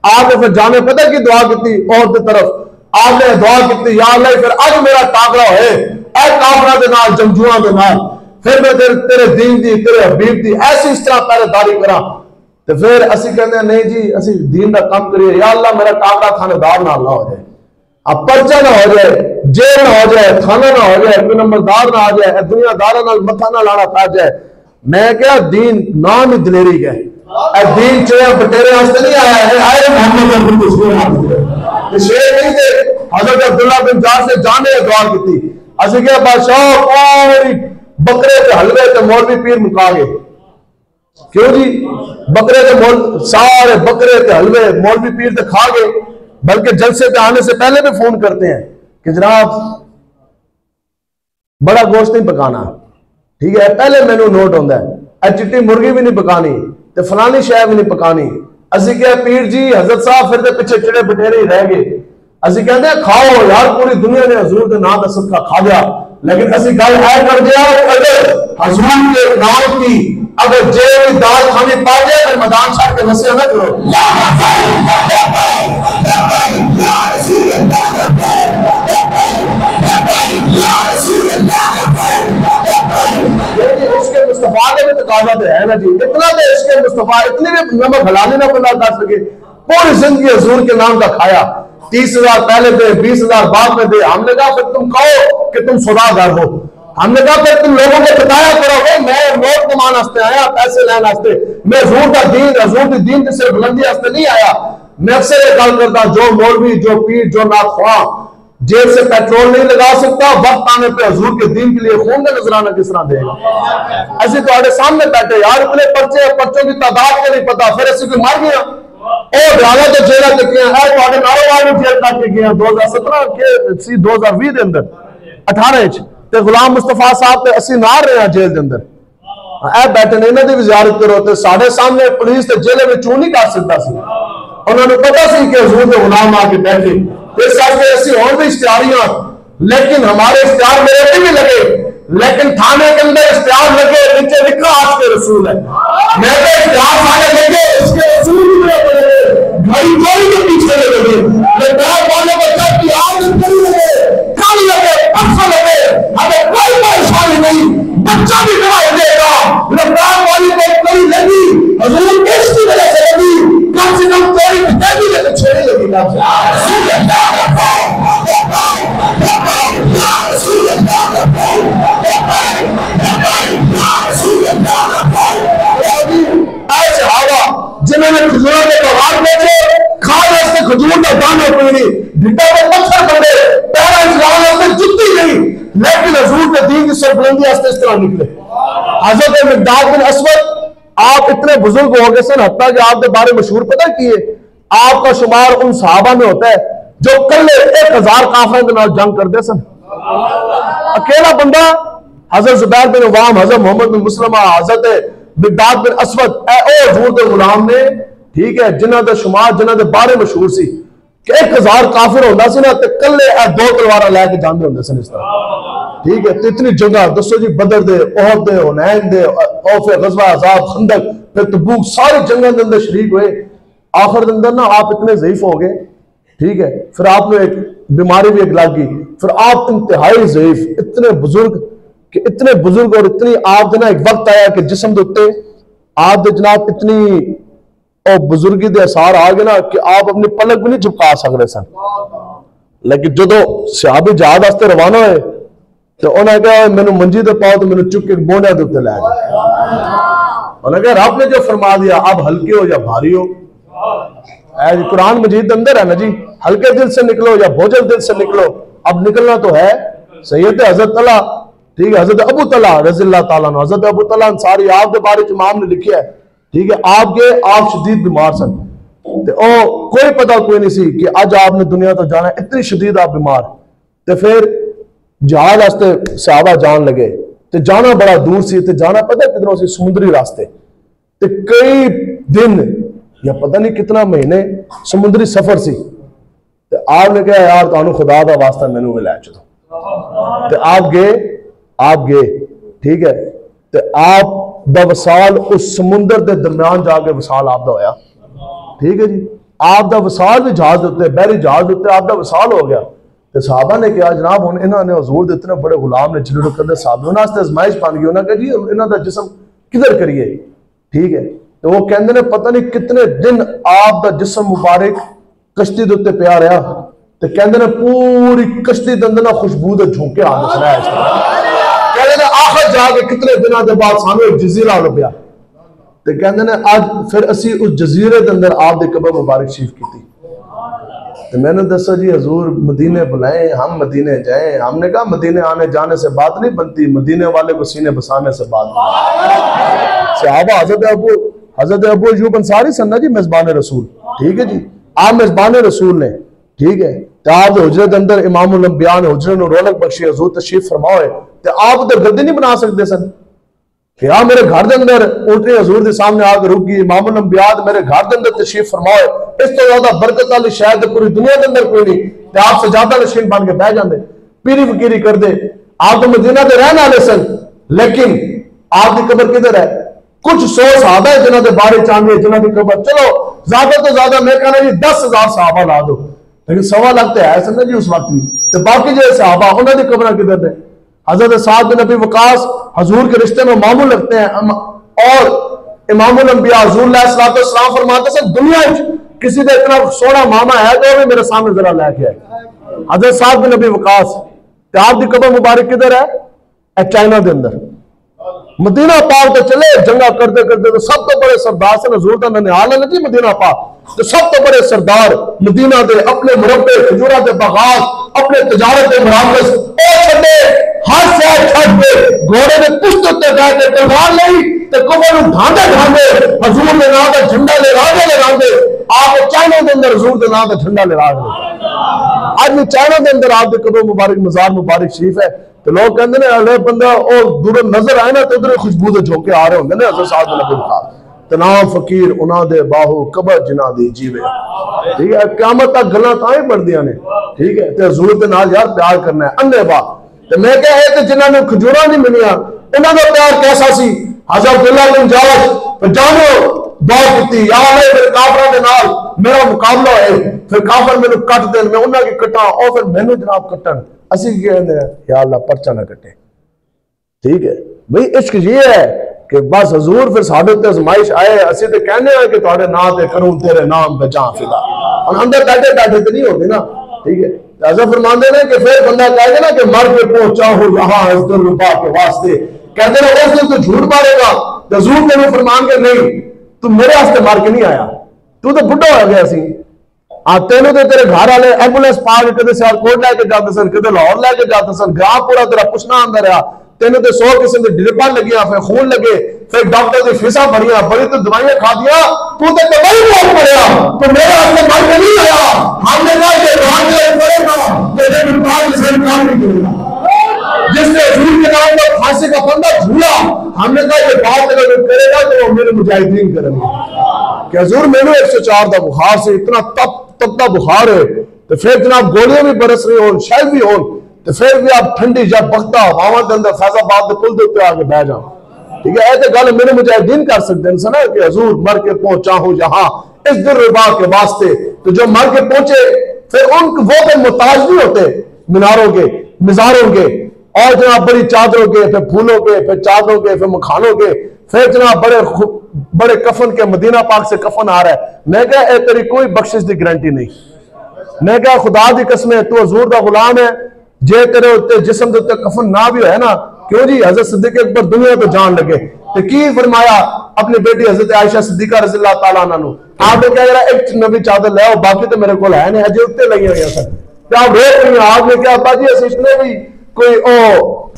आपने फिर जाने पता की दुआ की औरत की तरफ, आपने दुआ की या अल्लाह फिर आज मेरा टाकरा है ऐ काफरा दे नाल जंगजुआं दे नाल, फिर मैं तेरे दीन दी तेरे हबीब दी ऐसी इस तरह पहरेदारी करा, तो फिर असि कहते नहीं जी असि दीन का काम करिए, या अल्लाह मेरा टाकरा थानेदार ना हो जाए, अब पर्चा ना हो जाए, जेल ना हो जाए, थाना ना हो जाए, कोई नंबरदार ना आ जाए, दुनियादारा नाल मथा ना लाना पै जाए। मैं क्या दीन नाम ही दिलेरी गए, दीन चोया बटेरे वास्ते नहीं आया है, आए मोहम्मद शेर नहीं थे। हजरत अब्दुल्ला बिन जास ने जाने दुआ की, असि क्या बादशाह पूरी बकरे के हलवे ते मौलवी पीर मुका गए। क्यों जी? बकरे के मोल सारे बकरे के हलवे मौलवी पीर ते खा गए, बल्कि जलसे पे आने से पहले भी फोन करते हैं कि जनाब बड़ा गोश्त नहीं पकाना, ठीक है, पहले मेनू नोट होता है, चिट्टी मुर्गी भी नहीं पकानी ते फलानी शय भी नहीं पकानी। असि क्या पीर जी हजरत साहब फिर पिछे चिड़े बटेरे ही रह गए। असि कहते हैं खाओ यार, पूरी दुनिया ने हजूर के नाम का सदका खा गया, लेकिन असि गल है कर दिया अगर हजूर के नाम की अगर जेल में दाल खानी पा जाए तो मैदान छाड़ के नशे न करो। इसके मुस्तफा के भी तकाजा तो है ना जी, इतना तो इसके मुस्तफा इतनी भी नमक हलाली ना बंदा कर सके। पूरी जिंदगी हजूर के नाम का खाया, 30,000 पहले दे, 20,000 बाद में दे। हमने कहा फिर तुम कहो कि तुम सौदागर हो, हमने कहा फिर तुम लोगों को बताया करो मैं नोट कमान वास्ते आया, पैसे लेने वास्ते, मैं हजूर का दीन, हजूर की दीन की सिर्फ बुलंदी वास्ते नहीं आया। मैं अक्सर ये गल करता, जो मौलवी, जो पीर, जो नाख्वां जेब से पेट्रोल नहीं लगा सकता, वक्त आने पे हजूर के दीन के लिए खून का नजराना किस तरह देगा? ऐसे तुम्हारे सामने बैठे यार, इतने पर्चे, पर्चों की तादाद को नहीं पता, फिर ऐसे कोई मार गया ड्रामा तो जेल तक नारोवाल भी जेल तक गए 2017 के 2020 के अंदर 18 ते गुलाम मुस्तफा साहब ते असि नार रहे हैं जेल के अंदर, ए बैठे ने, इन्हों की भी जियारत करो तो साढ़े सामने पुलिस ते जेल में चू नहीं कर सकता सी। उन्होंने पता सी कि हजूर के गुलाम आके बैठे, इस वास्ते असि और भी इश्तिहारियां, लेकिन हमारे इश्तिहार मेरे भी लगे, लेकिन थाने के अंदर इश्तिहार लगे नीचे लिखा आज के रसूल है। मैं तो इश्तिहार थाने लगे इसके रसूल भी लगे, घड़ी घड़ी के पीछे लगे, वाले बच्चा की आज लगे, कल लगे, परसों लगे, हमें कोई परेशानी नहीं, बच्चा भी गवाही देगा। लखनऊ वाली को कड़ी लगी, हजूर किसकी वजह से लगी, कम से कम तेरी बेटी ने तो छेड़ी लगी ना। जिन्होंने खजूरों के त्योहार भेजे, खाने वास्ते खजूर का दाना कोई नहीं, ढिड्डा में पत्थर पड़े, पैरा चलाने वास्ते जुत्ती नहीं, लेकिन हजूर के दीन की सरबुलंदी वास्ते इस तरह निकले। हजरत मिकदाद बिन अस्वद, आप इतने बुजुर्ग हो गए सन, हत्ता कि आपके बारे में मशहूर पता किए, आपका शुमार उन सहाबा में होता है जो कल 1000 काफिरों के नाल जंग करते सन। अकेला बंदा हजरत जुबैर बिन अवाम, हजरत मोहम्मद बिन मुसलमा, हजरत मिकदाद बिन अस्वद, हजूर के गुलाम ने, ठीक है, जिन्हों का शुमार जिन्हों के बारे मशहूर सी कि 1000 काफिर होंदा सी ना, ते कल्ले 2 तलवारां लैके जांदे होंदे सन इस तरह, ठीक है। तो इतनी जगह दसो जी, बदर दे, ओहद दे, हुनैन दे, औफ गज़वा, अज़ाब, खंदक, फिर तबूक, सारी जंगों के अंदर शरीक हुए। आखिर के अंदर ना आप इतने ज़ईफ हो गए, ठीक है, फिर आपने एक बीमारी भी एक लग गई, फिर आप इंतहाई ज़ईफ, इतने बुजुर्ग कि इतने बुजुर्ग और इतनी आप ना एक वक्त आया कि जिस्म के उत्ते आप दे जनाब इतनी और बुजुर्गी के असर आ गए ना कि आप अपनी पलक भी नहीं झुका सकते सन। लेकिन जो सहाबी जहाज वास्ते रवाना होए तो उन्हें कहा मैनू मंजी ते पाओ, तो मैनू चुक के बोनिया के उत्ते लै गए। उन्हें कहा रब ने जो फरमा दिया, अब हल्के हो या भारी हो, कुरान मजीद अंदर है ना जी, हल्के दिल से निकलो या बोझल दिल से निकलो, अब निकलना तो है। सैयद हजरत तला, ठीक है, हजरत अबू तला रज़ियल्लाहु ताला अन्हु, हजरत अबू तला अंसारी, आपके बारे में इमाम ने लिखा है, ठीक है, आप शदीद बीमार सन, कोई पता कोई नहीं सी कि अज आपने दुनिया तो जाना, इतनी शदीद आप बीमार, तो फिर जहाज वास्ते सहाबा जान लगे, तो जाना बड़ा दूर सी, तो जाना पता किधरों सी, समुद्री रास्ते, तो कई दिन या पता नहीं कितना महीने समुद्री सफर सी। तो आपने कहा यार तुहानू खुदा दा वास्ता मैनू भी लै चलो, तो आप गए, ठीक है, तो आप दा वसाल उस समुद्र के दरम्यान जाके वसाल आप दा होया, ठीक है जी, आप दा वसाल भी जहाज उत्ते, बहरी जहाज उत्ते आप दा वसाल हो गया। तो साहबा ने कहा जनाब हुण इन्होंने हजूर दे इतने बड़े गुलाम ने जिन्होंने करते साहब उन्होंने आजमाइश बन गई, उन्होंने कहा जी इन्हों का जिस्म किधर करिए, ठीक है। तो वो कहते ने पता नहीं कितने दिन आप दा जिस्म मुबारक कश्ती के उत्ते पिया रहा, तो कहते ने पूरी कश्ती के अंदर ना खुशबू के झोंके आने सुना, कहते आखिर जाके कितने दिनों के बाद सानू एक जजीरा लभ्या, तो कहते ने अज फिर असी उस जजीरे के अंदर आप दी कबर मुबारक शरीफ की। तो मैंने दसा जी हजूर मदीने बुलाए, हम मदीने जाए। हमने कहा मदीने आने जाने से बात नहीं बनती, मदीने वाले को सीने बसाने से बात बनती। सहाबा हजरत अबू अय्यूब अंसारी सन्ना जी मेजबान रसूल, ठीक है जी, आप मेजबान रसूल ने, ठीक है। तो आप हुजरत अंदर इमामुल अंबिया ने हुजरत में रौनक बख्शी हजूर तशरीफ फरमाओ, तो आप उधर गद्दी नहीं बना सकते सन कि हाँ मेरे घर के अंदर ऊँटनी हजूर के सामने आकर रुक गई, इमामुल अंबिया मेरे घर के अंदर तशरीफ फरमाओ, इस तो ज्यादा बरकत वाली शायद पूरी दुनिया के अंदर कोई नहीं, तो आप सजादा नशीन बन के बह जाते, पीरी फकीरी कर दे। आप तो मदीना के रहने वाले सन, लेकिन आपकी कबर किधर है? कुछ 100 सहाबा है जिन्होंने बारे चांदी जिन्हों की कबर, चलो ज्यादा तो ज्यादा मैं कहना जी 10,000 सहाबा ला दो, लेकिन 1.25 लाख तो है सन जी उस वक्त भी। तो बाकी जो सहाबा उन्होंने कबर किधर ने? हजरत साद बिन नबी वकास हजूर के रिश्ते में मामूल रखते हैं, और इमामुल अंबिया हुजूर अलैहिस्सलाम फरमाते हैं दुनिया किसी का इतना सोना मामा है तो भी मेरे सामने जरा लेके आए। हजरत साद बिन नबी वकास, आपकी कबर मुबारक किधर है? चाइना के अंदर। मदीना पाक तो चले जंगा करते करते तो सब तो बड़े सरदार से हजूर का ननिहाल है जी मदीना पाक, तो सब तो बड़े सरदार मदीना दे अपने मुरब्बे खजूरा दे बागात अपने तजारत दे मुराकस छड़े हाथ से छड़ पे घोड़े ने पुश्त उत्ते बैठे तलवार ली ते कबर नु ढांडे ढांडे हजूर दे नाम दा झंडा लहराते आप चाइना के अंदर हजूर के नाम दा झंडा लहरा रहे। आज भी चाइना के अंदर आप कबर मुबारक मजार मुबारक शरीफ है, तो लोग कहते हैं अले बंदा और दूर नजर आए ना तो उधर खुशबू के झोंके आ रहे होंगे ना। हजरत साद बिन नबी वकास तनाम फकीर उन्हां दे बाहू कबर जिन्हां दी जीवे, ठीक है। क़यामत तक गल्लां तां ही बढ़दियां ने, ठीक है। ते हजूर दे नाल यार प्यार करना है अन्ने बा। ते मैं कहा है कि जिन्हां ने खजूरां नहीं मिलियां उन्हां दा प्यार कैसा सी? हज़रत अब्दुल्ला बिन जाश जानो बात की या फिर काफिरां दे नाल मेरा मुकाबला है, फिर काफिर मैनू कट देन मैं उन्हां की कट्टां और फिर मैनू जनाब कट्टन, असी कहते हैं या अल्लाह परचा ना कटे, ठीक है। भाई इश्क ये है कि बस हजूर फिर साडे ते आजमाइश आए, असि ते कहने हैं कि तुहाडे नाम ते करूं तेरे नाम पे जान फिदा, और अंदर बैठे बैठे तो नहीं होते ना, ठीक है। ऐसा फरमाते हैं कि फिर बंदा कहेगा ना कि मर के पहुंचा हो यहाँ इस रुपा के वास्ते, कहते हैं उस दिन तो झूठ मारेगा, हजूर तेन फरमान के नहीं तू मेरे वास्ते मार के नहीं आया, तू तो बुढ़ा हो गया सी। तेनों तो तेरे घर वाले एंबुलेंस पा के कदे सियालकोट लैके जाते सन, कदे लाहौर लैके जाते सन, गांव पूरा तेरा पुछना आंदा रहा। तेनों तो 100 किस्म के ड्रिपां लगियां, फिर खून लगे, फिर डॉक्टर की फीसां भरियां, बड़ी तो दवाइयां खा दिया, तू तो दवाई बहुत पड़िया, तो मेरे हाथ में मार के नहीं आया। हमने कहा कि रात में पड़ेगा तेरे विभाग से काम नहीं करेगा, जिसने हजूर के नाम पर फांसी का फंदा झूला, हमने कहा ये बात अगर करेगा तो वो मेरे मुजाहिदीन करेंगे कि हजूर मैंने 104 का बुखार से इतना तपता बुखार है, तो फिर जनाब गोलियां भी बरस रही हो शायद भी हो, तो फिर भी आप ठंडी या बख्ता हवा के अंदर फैजाबाद के पुल के उत्ते आके बह जाओ, ठीक है। ऐसे गल मेरे मुजाहिदीन कर सकते हैं सना कि हजूर मर के पहुंचा हूं यहाँ इस दिलरुबा के वास्ते, तो जो मर के पहुंचे फिर उन वो कोई मुताज नहीं होते मीनारों के मिजारों के, और जनाब बड़ी चादरों के, फिर फूलों के, फिर चादरों के, फिर मखानों के, फिर जनाब बड़े कफन के, मदीना पाक से कफन आ रहा है। मैं क्या तेरी कोई बख्शिश की गारंटी नहीं। मैं क्या खुदा की कसम है तू हजूर का गुलाम है, जे तेरे उत्ते जिस्म के उत्ते कफन ना भी है ना, क्यों जी हजरत सिद्दीक अकबर दुनिया तो जान लगे तो की फरमाया अपनी बेटी हजरत आयशा सिद्दीका रज़ी अल्लाह तआला अन्हा नु, आपने क्या जरा एक नवी चादर ले आओ, बाकी तो मेरे को है नहीं, अजे उत्ते लगी हुई सन, क्या आप रोक नहीं? आपने क्या बाजी अस इतने भी कोई ओ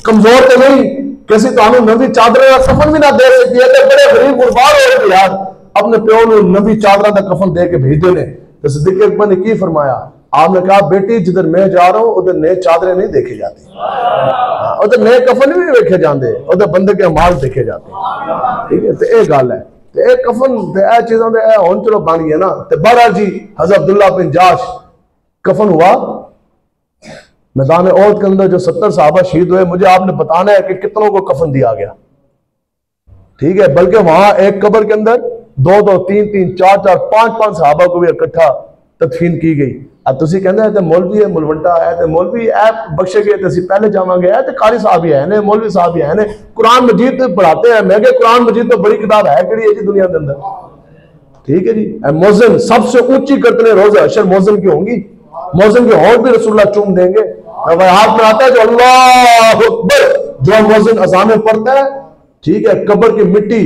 कमजोर तो नहीं कि असि तुहानू नवी चादर का कफन भी ना दे सकी, तो बड़े गरीब गुरबार हो गए यार, अपने प्यो नु नवी चादर का कफन दे के भेजते ने। तो सिद्दीक अकबर ने की फरमाया, आपने कहा बेटी जिधर मैं जा रहा हूं उधर नए चादरें नहीं देखी जाती, उधर नए कफन भी देखे जाते, उधर बंदे के अमाल देखे जाते, ठीक है। तो यह गल है, तो यह कफन यह चीजों के हुण चलो बन गया ना। तो बहरहाल जी हज़रत अब्दुल्ला बिन जाश कफन हुआ मैदान ओहद के अंदर, जो 70 सहाबा शहीद हुए, मुझे आपने बताना है कि कितनों को कफन दिया गया, ठीक है। बल्कि वहां एक कब्र के अंदर 2-2, 3-3, 4-4, 5-5 सहाबा को भी इकट्ठा तदफीन की गई। अब तुसी कहंदे है ते मौलवी है मुलवंटा है, ते मौलवी ऐ बख्शे गए, असीं पहले जावांगे, है ते कारी साहब ही है ने, मौलवी साहब ही है ने, कुरान मजीद पढ़ाते हैं। मैं कुरान मजीद तो बड़ी किताब है कि है जी दुनिया के अंदर, ठीक है जी। मोज़न सबसे ऊंची करतने रोज़ा अशर मोज़न की होंगी, मोज़न की होंठ भी रसूलुल्लाह चूम देंगे। हाथ में आता है जो अल्लाह अकबर, जो मोज़न अज़ान में पढ़ता है, ठीक है, कब्र की मिट्टी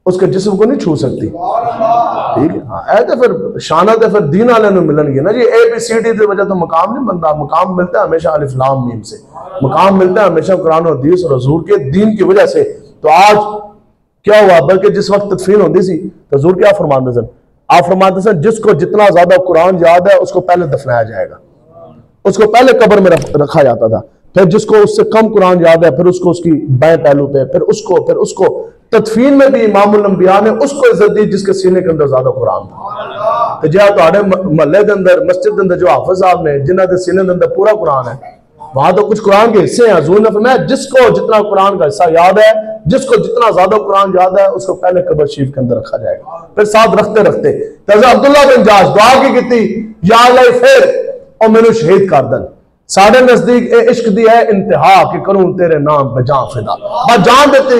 उसके जिस्म को नहीं छू सकती। ठीक है, हाँ, तो फिर शाना तो फिर दीन वाले मिलनगे ना जी। ABCD की वजह तो मकाम नहीं बनता। मकाम मिलता है हमेशा अलिफ लाम मीम से। मकाम मिलता है हमेशा कुरान और हदीस और रसूल के दीन की वजह से। तो आज क्या हुआ, बल्कि जिस वक्त तदफीन होती थी तो हुजूर क्या फरमाते सन, आप फरमाते सन जिसको जितना ज्यादा कुरान याद है उसको पहले दफनाया जाएगा, उसको पहले कब्र में रखा जाता था। फिर जिसको उससे कम कुरान याद है फिर उसको उसकी बाएं पहलू पे, फिर उसको तदफीन में भी इमामुल अंबिया ने उसको इज्जत दी जिसके सीने के अंदर ज्यादा कुरान था। तो जो तुम्हारे महल्ले के अंदर मस्जिद के अंदर जो हाफिज साहब ने जिन्होंने के सीने के अंदर पूरा कुरान है, वहां तो कुछ कुरान के हिस्से हैं। हुजूर ने फरमाया जिसको जितना कुरान का हिस्सा याद है, जिसको जितना ज्यादा कुरान याद है उसको पहले कब्र शरीफ के अंदर रखा जाएगा। फिर साथ रखते रखते अब्दुल्ला बिन जाश दुआ की या अल्लाह फिर और मैनू शहीद कर दन। साढ़े नजदीक इश्क दी है इंतहा कि करूं तेरे नाम पे जान फिदा। बस जान देती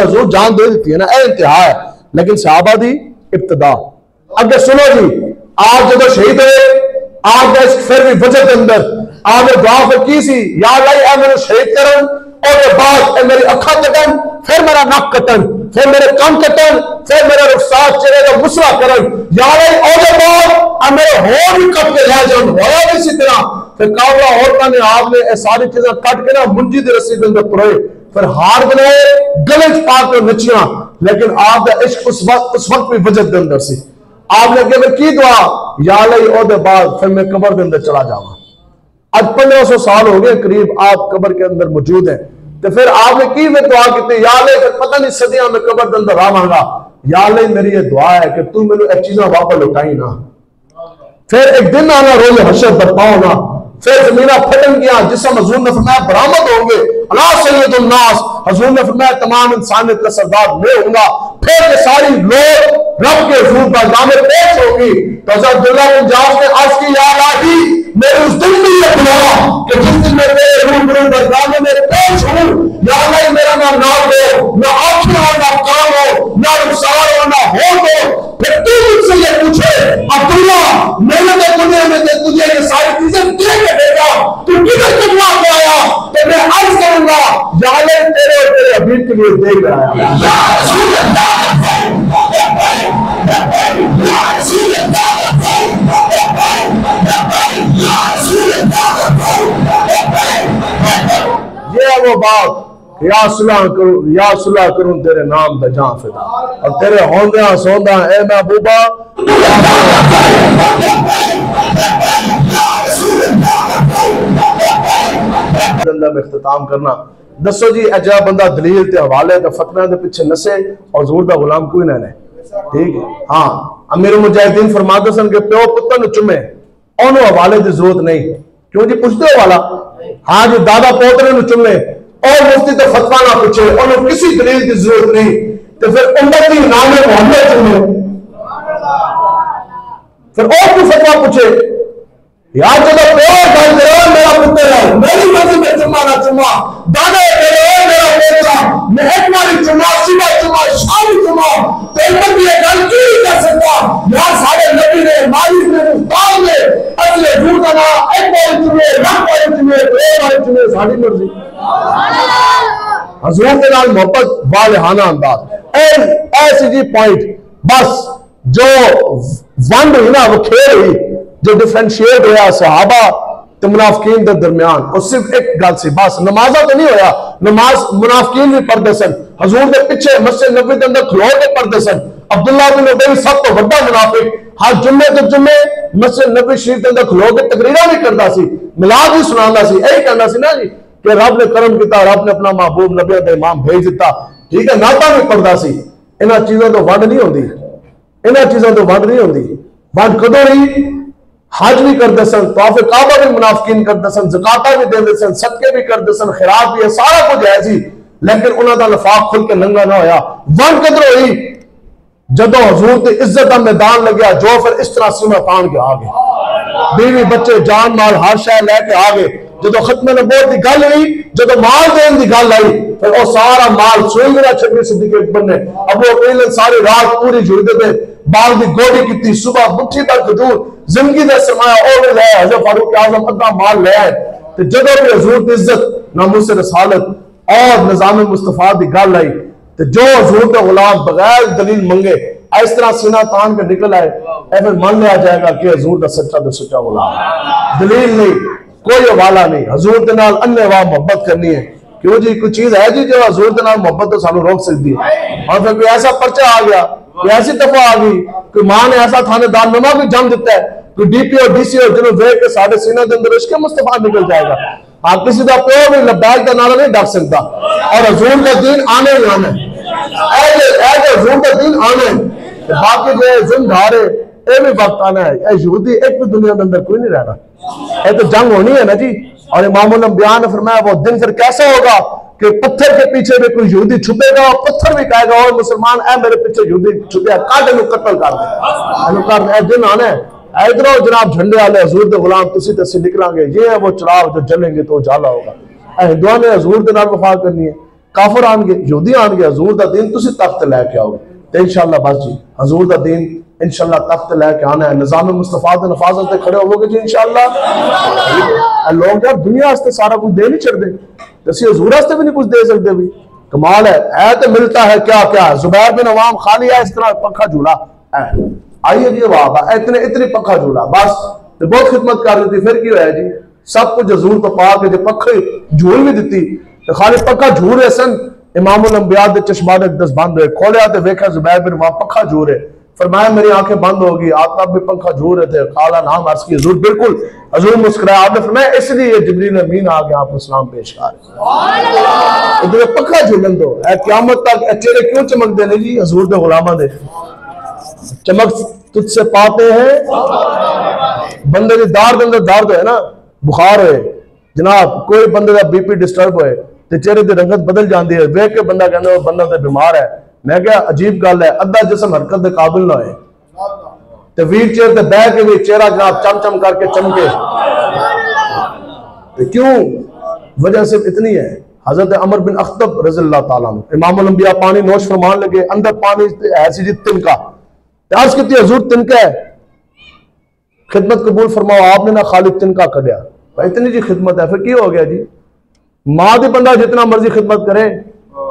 हुजूर जान दे देती है ना, इंतहा है। लेकिन सहाबा दी इब्तिदा। अगे सुनो जी, आप जो शहीद हुए आप फिर भी वजह के अंदर आपने दुआ फिर की सी, या अल्लाह मैंने शहीद करन और बाद मेरी अखा कटन, फिर मेरा नक कटन, फिर मेरे कान कटन, फिर मेरे रुखसार चेहरे का मुसला करन, या बाद मेरे होर भी कट के ले जान। होया भी इसी तरह फिर कावला औरतां ने आपने सारी चीजें कट के ना मुंजी की रस्सी के अंदर पुरोए, फिर हार बनाए, गले च पा के नचियां। लेकिन आपका इश्क उस वक्त भी वजह के अंदर सी। आपने अगे की दुआ, या अल्लाह ओदे बाद फिर मैं कब्र के अंदर चला जाऊंगा। आज 1500 साल हो गए करीब आप कब्र के अंदर मौजूद हैं। तो फिर आपने की में दुआ की, या अल्लाह फिर पता नहीं सदियां में कब्र के अंदर आवांगा, या अल्लाह मेरी ये दुआ है कि तू मैनू एक चीज़ां वापस लौटाई ना। फिर एक दिन आना रोज हशर बरपाओ ना, फिर जमीना फटन गया जिसम हजूर ने फरमाया बरामद होंगे अला सय्यदुन नास। हजूर ने फरमाया तमाम इंसानियत का सरदार मैं हूंगा। फिर ये सारी लोग रब के हुजूर बारगाह में पेश होगी। तो हज़रत अब्दुल्लाह बिन जाश ने अर्ज़ की, या इलाही मेरे उस दिन भी ये दुआ कि जिस दिन मैं तेरे रूबरू बारगाह में पेश हूं, या अल्लाह मेरा ना नाम हो, ना आंखें हो, ना कान हो, ना रुखसार हो, ना होंठ हो। फिर तू मुझसे ये पूछे अब्दुल्ला मैंने तो दुनिया में तुझे ये सारी चीजें दे के भेजा, तू किधर कटवा के आया? तो मैं अर्ज करूंगा, या अल्लाह तेरे और तेरे हबीब के लिए दे के आया। ये है वो बात, या सुलह करूं तेरे नाम पे जान फिदा और तेरे होंदिया सोंदा ए महबूबा। में इख्तिताम करना। दसो जी अजा बंदा दलील ते हवाले ते फतवा दे पीछे नसे और हजूर दा गुलाम कोई ना ने। ठीक है, हाँ अमीर मुजाहिदीन फरमाते सन कि प्यो पुत्र नु चुमे ओनू हवाले की जरूरत नहीं। क्यों जी पूछते हो वाला? हाँ जी दादा पोतरे नु चुमे और मुफ्ती तो फतवा ना पूछे, उन्हें किसी दलील की जरूरत नहीं। तो फिर उम्मती नामे मोहम्मद चुमे, फिर और भी फतवा पूछे यार जब गल करो मेरा पुत्र है मेरी मर्जी में चुम्मा ना चुम्मा, दादा करो मेरा पोतरा मैं एक बारी चुम्मा सुबह चुम्मा शाम चुम्मा, तो इधर भी गल क्यों कर सकता यार? सारे नबी ने मालिक ने मुफ्तार ने असले झूठ ना एक बारी चुमे रब बारी चुमे दो बारी चुमे, सारी मर्जी। हजूर के नाल मोहब्बत वालिहाना अंदाज ऐसी जी पॉइंट बस जो वंड हुई ना वो खेल हुई जो डिफरेंशिएट होया सहाबा तो मुनाफिकीन के दरमियान और सिर्फ एक गल सी बस नमाजा तो नहीं होया। नमाज मुनाफिकीन भी पढ़ते सन, हजूर के पीछे मस्जिद नबी के अंदर खलो के पढ़ते सन। अब्दुल्ला बिन उबई सब तो बड़ा मुनाफिक हर जुम्मे तो जुम्मे मस्जिद नबी शरीफ के अंदर खलो के तकरीरा भी करता सी, मिलाद भी सुनाता सी। यही कहना सी ना जी कि रब ने करम किया, रब ने अपना महबूब नबी का इमाम भेज दिता। ठीक है, नाता भी पढ़ता सी। इन्हां चीजों तो वंड नहीं होती, इन्हां चीजों तो वंड नहीं होती। वंड कदों हुई? हज भी करते सन, तौफ काबा भी मुनाफिकीन करते सन, ज़कात भी देते सन, सदके भी करते सन, खिरात भी है, सारा कुछ है जी। लेकिन उन्होंने नफाक खुल के नंगा ना होया। वंड कदरों हुई? जदों हजूर की इज्जत का मैदान लग्या, जो फिर इस तरह सीमा तान के आ गए, बीवी बच्चे जान माल हर शय लैके आ गए। जो खत्म नबूवत की गल हुई, जो माल देने की गल आई, फिर वो सारा माल सोई गया छब्बी सिद्दीक अकबर ने। अबू अकील ने सारी रात पूरी जुड़ते थे, बाल की गोडी की, सुबह मुट्ठी पर खजूर, जिंदगी का सरमाया और ले आए। हज़रत फारूक आज़म अद्धा माल ले आए। तो जदों भी हजूर की इज्जत नामूस रसालत और निजाम मुस्तफा की गल आई, तो जो हजूर का गुलाम बगैर दलील मंगे इस तरह सीना तान के निकल आए, फिर मान लिया जाएगा कि हजूर का सच्चा तो सच्चा गुलाम। दलील नहीं, कोई हवाला नहीं, हजूर के नाल अन्नेवाह मोहब्बत करनी है। क्यों जी, कोई चीज है जी जो हजूर के नाल मोहब्बत तो सानू रोक सकती है। और फिर कोई ऐसा पर्चा आ गया, कोई ऐसी दफा आ गई, कोई मां ने ऐसा थानेदार नमा भी जम दिता है, कोई डीपी और डीसी और जिन्होंने वेख के साढ़े सीने के अंदर इश्क मुस्तफा निकल जाएगा। आप किसी का प्यो भी लब्बैक का नारा नहीं डक सकता। और हजूर का दीन आने ही आना है, हजूर का दीन आना है। बाकी जो जिंद हारे ये भी वक्त आना है। यहूदी एक भी दुनिया के अंदर कोई नहीं रहना, ये तो जंग होनी है ना जी। और इमामुल अंबिया ने फरमाया वो दिन फिर कैसा होगा कि पत्थर के पीछे भी कोई यहूदी छुपेगा और पत्थर भी कहेगा और मुसलमान ऐ मेरे पीछे यहूदी छुपे काट इनू कत्ल कर दे। दिन आना है। इधरों जनाब झंडे वाले हजूर के गुलाम तुसी तसी निकलांगे, ये है वो चिराग जो जलेंगे तो उजाला होगा। हिंदुओं ने हजूर के नाल वफा करनी है, काफिर आएंगे, यहूदी आएंगे, हजूर का दीन तुसी तख्त लैके आओगे तो इंशाअल्लाह बस जी हजूर का दीन इंशाअल्लाह तख्त लैके आना है। निजाम मुस्तफा के नफाजत से खड़े होगे जी इंशाअल्लाह। लोग यार दुनिया वास्ते सारा कुछ दे नहीं चढ़ते, जैसे हजूर वास्ते भी नहीं कुछ दे सकते भी। कमाल है तो मिलता है क्या क्या। जुबैर बिन अवाम खाली है इस तरह पंखा झूला, आइए जी वाह इतने इतनी पंखा झूला बस, तो बहुत खिदमत कर रही थी। फिर क्यों है जी, सब कुछ हजूर तो पा के जो पखे झूल भी दी तो खाली पक्का झूल रहे सन। इमामुल अंबिया दे चश्माने दस बंद हुए, खोलिया तो वेखा जुबैर बिन वहां पक्का झूल रहे। फरमाया मेरी आंखें बंद होगी, आप तब भी पंखा झूल रहे थे। काला नाम अर्ज की हजूर बिल्कुल हजूर मुस्कुराया। आपने फरमाया इसलिए जिब्रील अमीन आ गया आपको सलाम पेश कर रहे, पक्का झूलन दो क़यामत तक। चेहरे क्यों चमक देने जी हजूर के गुलामा दे, चमक तुझसे पाते हैं। बंदे की दार के अंदर दर्द है ना, बुखार होए जनाब, कोई बंदे का बीपी डिस्टर्ब होए तो चेहरे की रंगत बदल जाती है। वेख के बंदा कहना बंदा तो बीमार है। मैं क्या अजीब गल है, अद्धा जिसम हरकत के काबिल ना होए तो व्हील चेयर पर बह के भी चेहरा जनाब चम चम करके चमके। तो क्यों, वजह सिर्फ इतनी है। हजरत अमर बिन अख्तब रज़ियल्लाहु ताला अन्हु इमामुल अंबिया पानी नोश फरमान लगे, अंदर पानी ऐसी जी तिनका, अर्ज की हजूर तिनका है, खिदमत कबूल फरमाओ। आपने ना खाली तिनका कढ़िया, इतनी जी खिदमत है। फिर क्या हो गया जी, मां दी बंदा जितना मर्जी खिदमत करे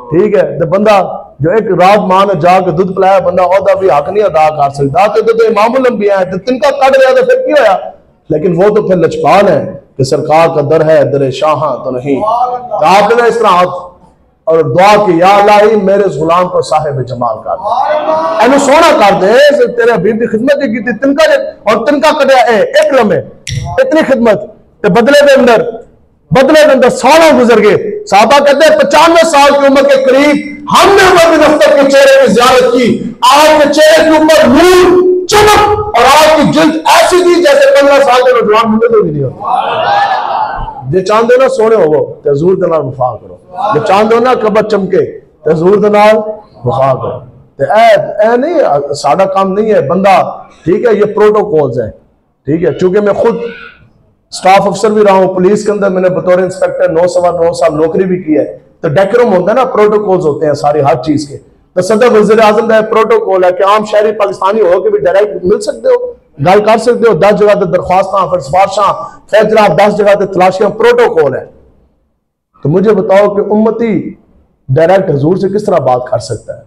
ठीक है, तो बंदा जो एक रात मां ने जाके दूध पिलाया बंदा ओदा भी हक नहीं अदा कर सकता। तो इमामुल अंबिया है, तो तिनका कढ़ रहा तो फिर क्या होया। लेकिन वो तो फिर लचपाल है कि सरकार का दर है दर शाह तो नहीं। तो आपने ना इस तरह हाथ और दुआ की, या अल्लाह मेरे इस गुलाम को साहिब जमाल कर दे, एनु सोना कर दे। तेरे हबीब की खिदमत की थी तिनका और तिनका कटिया एक लम्हे इतनी खिदमत, तो बदले के अंदर सालों गुजर गए। साहबा कहते हैं 95 साल की उम्र के करीब हमने उमर बिन अख्तब के चेहरे की ज़ियारत की। आपके चेहरे के ऊपर नूर चमक और आपकी जिल्द ऐसी थी जैसे 15 साल के नौजवान मुझे तो भी नहीं होता। जे चाहते हो ना सोने हो तो हजूर के नाल वफा करो, जे चाहते हो ना कबर चमके तो हजूर के नाल वफा करो। तो ए नहीं साड़ा काम नहीं है बंदा, ठीक है, ये प्रोटोकॉल्स है, ठीक है। चूंकि मैं खुद स्टाफ अफसर भी रहा हूँ पुलिस के अंदर, मैंने बतौर इंस्पेक्टर 9 साल नौकरी भी की है। तो डेकोरम होता है ना, प्रोटोकॉल्स होते हैं सारे हर चीज के। तो सदर वज़ीर आज़म का प्रोटोकॉल है कि आम शहरी पाकिस्तानी हो के भी डायरेक्ट मिल सकते हो, गल कर सकते हो। 10 जगह दरख्वास्त फिर सिफारिशां फैसला 10 जगह तलाशियां, प्रोटोकॉल है। तो मुझे बताओ कि उम्मती डायरेक्ट हजूर से किस तरह बात कर सकता है।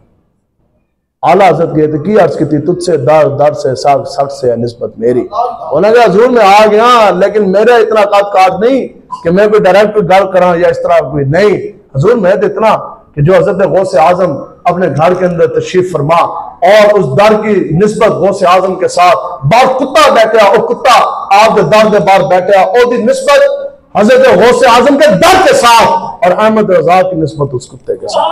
आला हज़रत गए थे की अर्ज की थी तुझसे दर से सख्त से निस्बत मेरी। उन्होंने कहा हजूर मैं आ गया लेकिन मेरा इतना काट नहीं कि मैं कोई डायरेक्ट गल करा या इस तरह कोई नहीं। हजूर मैं तो इतना कि जो हजरत गौसे आजम अपने घर के अंदर तशरीफ फरमा और उस दर की निस्बत गौसे आजम के साथ बाहर कुत्ता बैठा और कुत्ता आपके दर के बाहर बैठा और निस्बत हजरत गौसे आजम के दर के साथ और अहमद रजा की निस्बत उस कुत्ते के साथ।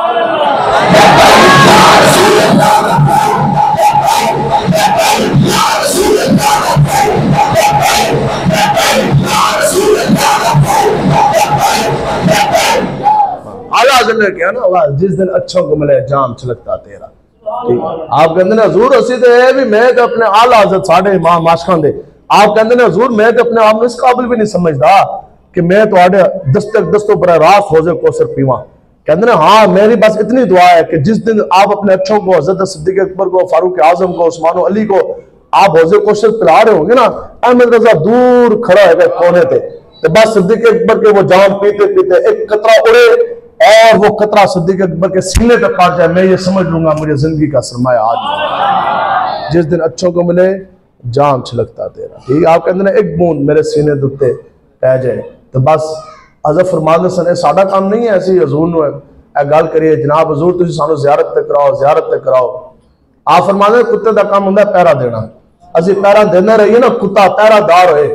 ने क्या ना जिस दिन अच्छों को मिले जाम छलकता तेरा, ठीक। आप कहते हैं हजूर असी तो है भी मैं तो अपने आला हज़रत साढ़े इमाम माशखां दे, आप कहते हैं हजूर मैं तो अपने आप में इस काबिल भी नहीं समझदा कि मैं तो दस्तों पर रास हो जाए कौसर पीवा। कहते हैं हाँ मेरी बस इतनी दुआ है कि जिस दिन आप अपने अच्छों को हजरत सिद्दीक़ अकबर को, फारूक आजम को, उस्मान अली को आप हौज़े कौसर पिला रहे होंगे ना, अहमद रजा दूर खड़ा है कोने पे, तो बस सिद्दीक़ अकबर के वो जाम पीते पीते एक कतरा उड़े और वो कतरा सिद्दीक अकबर के सीने पे पड़ जाए, मैं ये समझ लूंगा मुझे जिंदगी का सरमाया आज मिला। जिस दिन अच्छों को मिले जाम छलकता तेरा, ठीक आप कहते हैं एक बूंद मेरे सीने दुत्ते पै जाए तो बस अजब फरमाते सन साडा काम नहीं है ऐसी हजूर नु गल करिए जनाब हजूर तुसीं सानू ज़ियारत ते कराओ। आप फरमाते कुत्ते का काम होंदा पहरा देना, असी पहरा देना रहिए ना, कुत्ता पहरादार होए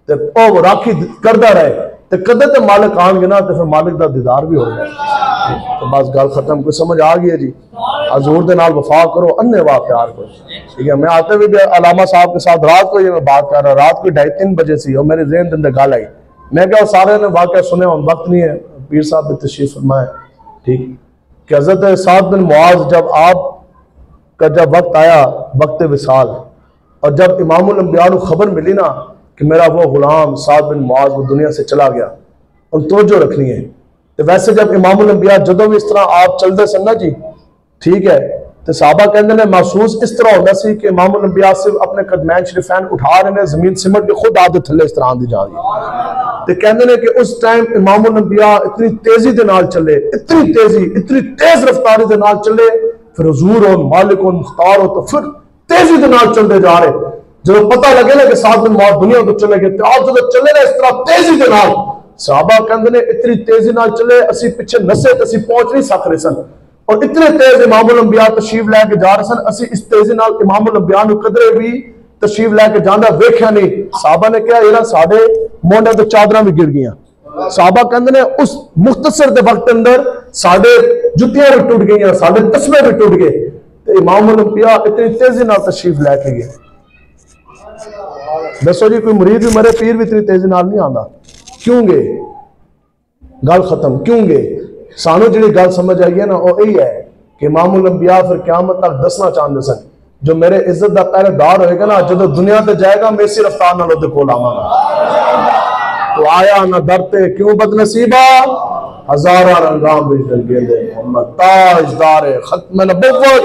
ते ओ राखी करदा रहे ते कदे ते मालिक आएंगे ना तो फिर मालिक का दीदार भी होगा। तो बस गल खत्म, कोई समझ आ गई है जी। हजूर दे नाल वफा करो, अन्ने वाह प्यार करो, ठीक है। मैं आते हुए भी अलामा साहब के साथ रात को ये मैं बात कर रहा, रात को 2:30-3 बजे सी और मेरे ज़हन के अंदर गल आई, मैं क्या सारे ने वाक़या सुने, वक्त नहीं है, पीर साहब भी तशरीफ फरमाए, ठीक कि हज़रत साद बिन मुआज़ जब वक्त आया वक्त विसाल, और जब इमामुल अंबिया को खबर मिली ना कि मेरा वो गुलाम साद बिन मुआज़ वो दुनिया से चला गया, और तवज्जो रखनी है। तो वैसे जब इमामुल अंबिया जदों भी इस तरह आप चलते सन ना जी, ठीक है, तो साहबा कहते हैं महसूस इस तरह होता सी कि इमामुल अंबिया सिर्फ अपने कदमैन शरीफैन उठा रहे हैं, जमीन सिमट के खुद आदत थले इस तरह आती जा रही है। तो कहते हैं कि उस टाइम इमामुल अंबिया इतनी तेजी के नाल चले, इतनी तेज रफ्तारी के नाल चले, फिर हुजूर हो मालिक हो मुख्तार हो तो फिर तेजी के नाल चलते जा रहे। जो पता लगे ना कि साद बिन मुआज़ दुनिया तो चले गए, तो आप जो चले ना इस तरह तेजी के नाल, साहबा कहते हैं इतनी तेजी नाल चले असी पिछे नसे तो असी पहुंच नहीं सक रहे सन, और इतने तेज इमामुल अंबिया तशरीफ लैके जा रहे सन, असी इस तेजी नाल इमामुल अंबिया नूं कदरे भी तशरीफ लैके जांदा वेख्या नहीं। साहबा ने कहा यार साडे मोंढे तो चादरां भी गिर गईयां। साहबा कहते हैं उस मुख्तसर दे वक्त अंदर साडे जुत्तियां भी टूट गईयां, साडे तस्मे भी टूट गए, तो इमामुल अंबिया इतनी तेजी नाल तशरीफ लैके गए। दसो जी कोई मुरीद भी मरे पीर भी इतनी तेजी नाल नहीं आंदा, क्यों गए? गल खत्म, क्यों गए? सानू जी गल समझ आई है ना वो यही है कि इमामुल अंबिया फिर क़यामत तक दसना चाहते सन जो मेरे इज्जत का पहरेदार होएगा ना, जो दुनिया ते जाएगा मैं इसी रफ्तार नाल ओदे कोल आवांगा। तो आया ना दरते क्यों बदनसीबा, हजारा रंगाम भी जल गए मोहम्मद ताजदार खत्म नबुव्वत।